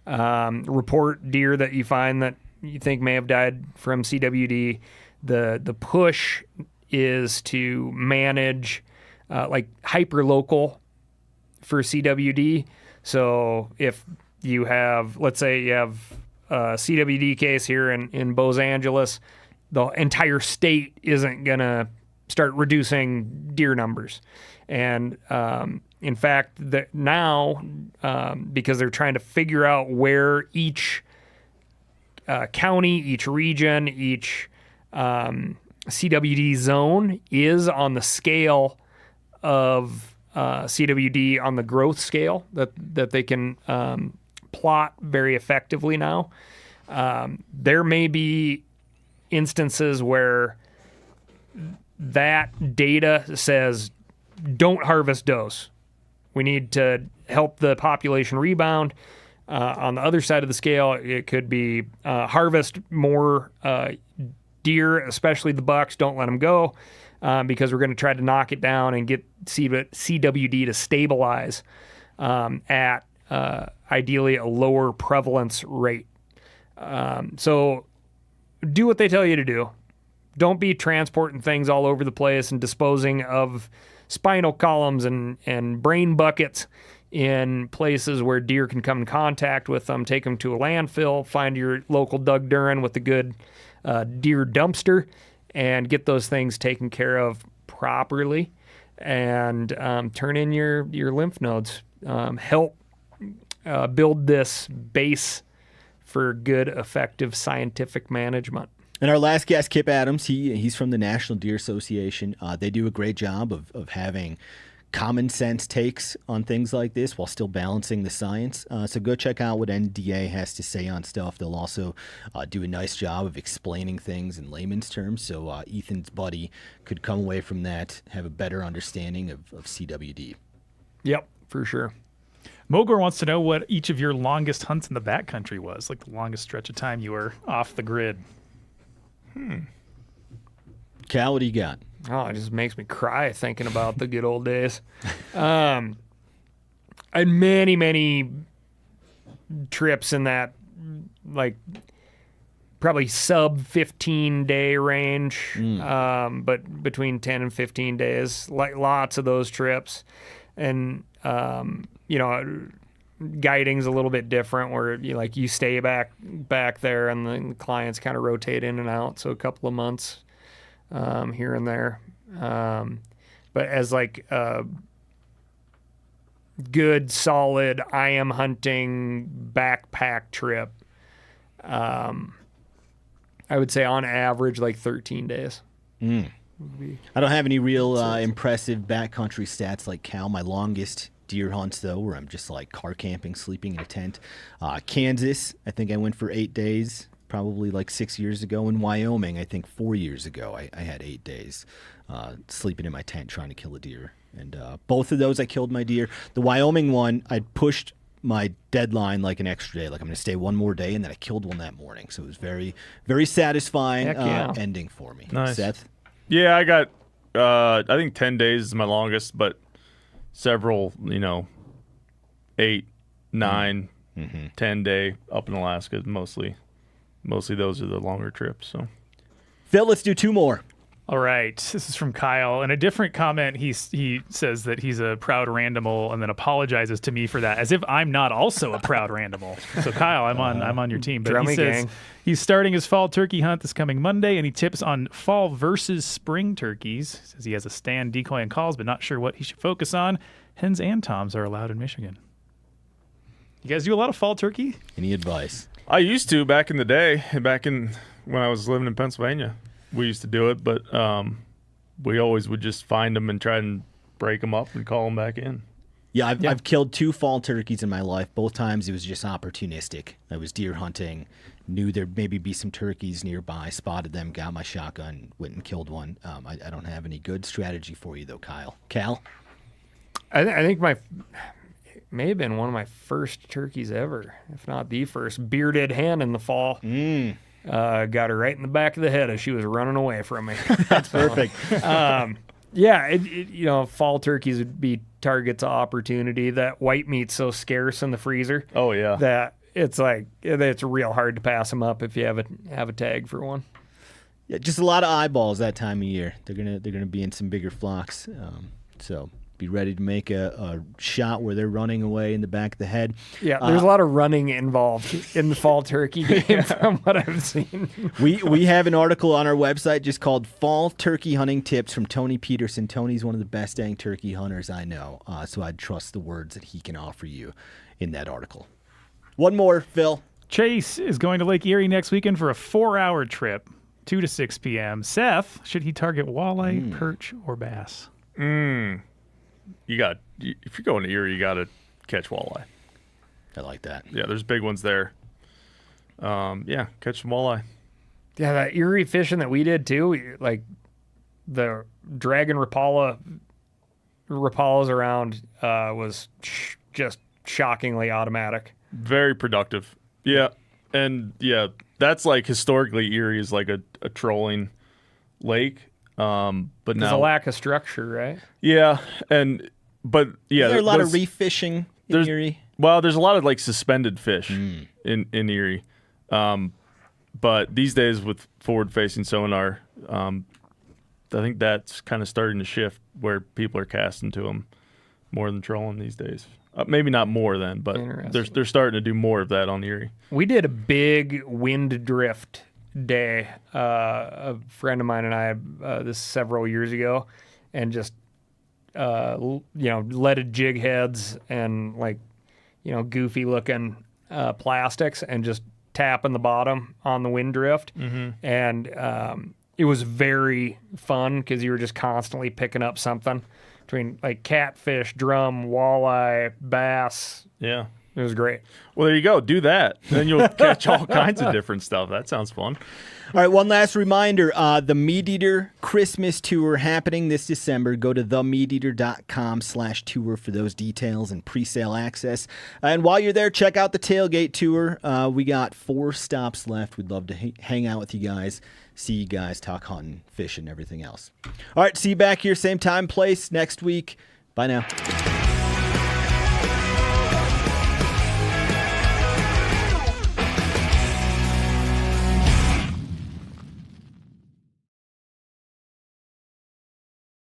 Speaker 1: report deer that you find that you think may have died from CWD. The push is to manage like hyperlocal for CWD. So if you have, let's say you have a CWD case here in Los Angeles, the entire state isn't going to start reducing deer numbers. And in fact, now, because they're trying to figure out where each county, each region, each CWD zone is on the scale of CWD on the growth scale that they can plot very effectively now. There may be instances where that data says don't harvest does. We need to help the population rebound. On the other side of the scale, it could be harvest more deer, especially the bucks. Don't let them go because we're going to try to knock it down and get CWD to stabilize at ideally a lower prevalence rate. So do what they tell you to do. Don't be transporting things all over the place and disposing of spinal columns and brain buckets in places where deer can come in contact with them. Take them to a landfill, find your local Doug Duran with a good deer dumpster, and get those things taken care of properly, and turn in your lymph nodes. Help build this base for good, effective scientific management.
Speaker 3: And our last guest, Kip Adams, he's from the National Deer Association. They do a great job of having common sense takes on things like this while still balancing the science. So go check out what NDA has to say on stuff. They'll also do a nice job of explaining things in layman's terms. So Ethan's buddy could come away from that, have a better understanding of CWD.
Speaker 1: Yep, for sure.
Speaker 6: Mogor wants to know what each of your longest hunts in the backcountry was, like the longest stretch of time you were off the grid.
Speaker 3: Cal, what do you got?
Speaker 1: Oh, it just makes me cry thinking about the good old days. I had many trips in that, like, probably sub 15-day range, but between 10 and 15 days. Like, lots of those trips. And, guiding's a little bit different where you stay back there and the clients kind of rotate in and out. So a couple of months here and there. But as like a good, solid, I am hunting backpack trip, I would say on average like 13 days.
Speaker 3: I don't have any real impressive backcountry stats like Cal. My longest deer hunts, though, where I'm just like car camping, sleeping in a tent. Kansas, I think I went for 8 days. probably like 6 years ago. In Wyoming, I think 4 years ago, I had 8 days sleeping in my tent trying to kill a deer. And both of those, I killed my deer. The Wyoming one, I pushed my deadline like an extra day. Like, I'm going to stay one more day, and then I killed one that morning. So it was very, very satisfying ending for me.
Speaker 4: Nice.
Speaker 3: Seth?
Speaker 4: Yeah, I got, I think 10 days is my longest, but several, 8, 9, 10 day up in Alaska, mostly those are the longer trips. So,
Speaker 3: Phil, let's do 2 more.
Speaker 6: All right. This is from Kyle. In a different comment, he says that he's a proud randomal and then apologizes to me for that, as if I'm not also a proud randomal. So Kyle, I'm on your team. But he says he's starting his fall turkey hunt this coming Monday, and he tips on fall versus spring turkeys. He says he has a stand, decoy, and calls, but not sure what he should focus on. Hens and toms are allowed in Michigan. You guys do a lot of fall turkey?
Speaker 3: Any advice?
Speaker 4: I used to back in the day, when I was living in Pennsylvania. We used to do it, but we always would just find them and try and break them up and call them back in.
Speaker 3: Yeah, I've killed 2 fall turkeys in my life. Both times it was just opportunistic. I was deer hunting, knew there'd maybe be some turkeys nearby, spotted them, got my shotgun, went and killed one. I don't have any good strategy for you, though, Kyle. Cal?
Speaker 1: I think may have been one of my first turkeys ever, if not the first, bearded hen in the fall. Got her right in the back of the head as she was running away from me.
Speaker 3: That's perfect.
Speaker 1: Fall turkeys would be targets of opportunity. That white meat's so scarce in the freezer.
Speaker 4: Oh yeah,
Speaker 1: that it's real hard to pass them up if you have a tag for one.
Speaker 3: Yeah, just a lot of eyeballs that time of year. They're gonna be in some bigger flocks. So be ready to make a shot where they're running away in the back of the head.
Speaker 1: Yeah, there's a lot of running involved in the fall turkey game from what I've seen.
Speaker 3: We have an article on our website just called Fall Turkey Hunting Tips from Tony Peterson. Tony's one of the best dang turkey hunters I know, so I'd trust the words that he can offer you in that article. One more, Phil.
Speaker 6: Chase is going to Lake Erie next weekend for a 4-hour trip, 2 to 6 p.m. Seth, should he target walleye, perch, or bass?
Speaker 4: If you're going to Erie, you got to catch walleye.
Speaker 3: I like that.
Speaker 4: Yeah, there's big ones there. Catch some walleye.
Speaker 1: Yeah, that Erie fishing that we did too, like the dragon Rapalas around was just shockingly automatic.
Speaker 4: Very productive. Yeah, and that's like historically Erie is like a trolling lake. But
Speaker 1: there's
Speaker 4: now
Speaker 1: a lack of structure, right?
Speaker 4: Yeah, but
Speaker 3: Is there a lot of reef fishing in Erie?
Speaker 4: Well, there's a lot of like suspended fish in Erie, but these days with forward-facing sonar, I think that's kind of starting to shift where people are casting to them more than trolling these days. Maybe not more than, but they're starting to do more of that on Erie.
Speaker 1: We did a big wind drift day, a friend of mine and I, this several years ago, and just leaded jig heads and goofy looking plastics and just tapping the bottom on the wind drift. And it was very fun because you were just constantly picking up something between like catfish, drum, walleye, bass.
Speaker 4: Yeah.
Speaker 1: It was great.
Speaker 4: Well, there you go. Do that. Then you'll catch all kinds of different stuff. That sounds fun.
Speaker 3: All right, one last reminder. The MeatEater Christmas Tour happening this December. Go to themeateater.com/tour for those details and pre-sale access. And while you're there, check out the tailgate tour. We got 4 stops left. We'd love to hang out with you guys, see you guys, talk hunting, fishing, everything else. All right, see you back here, same time, place next week. Bye now.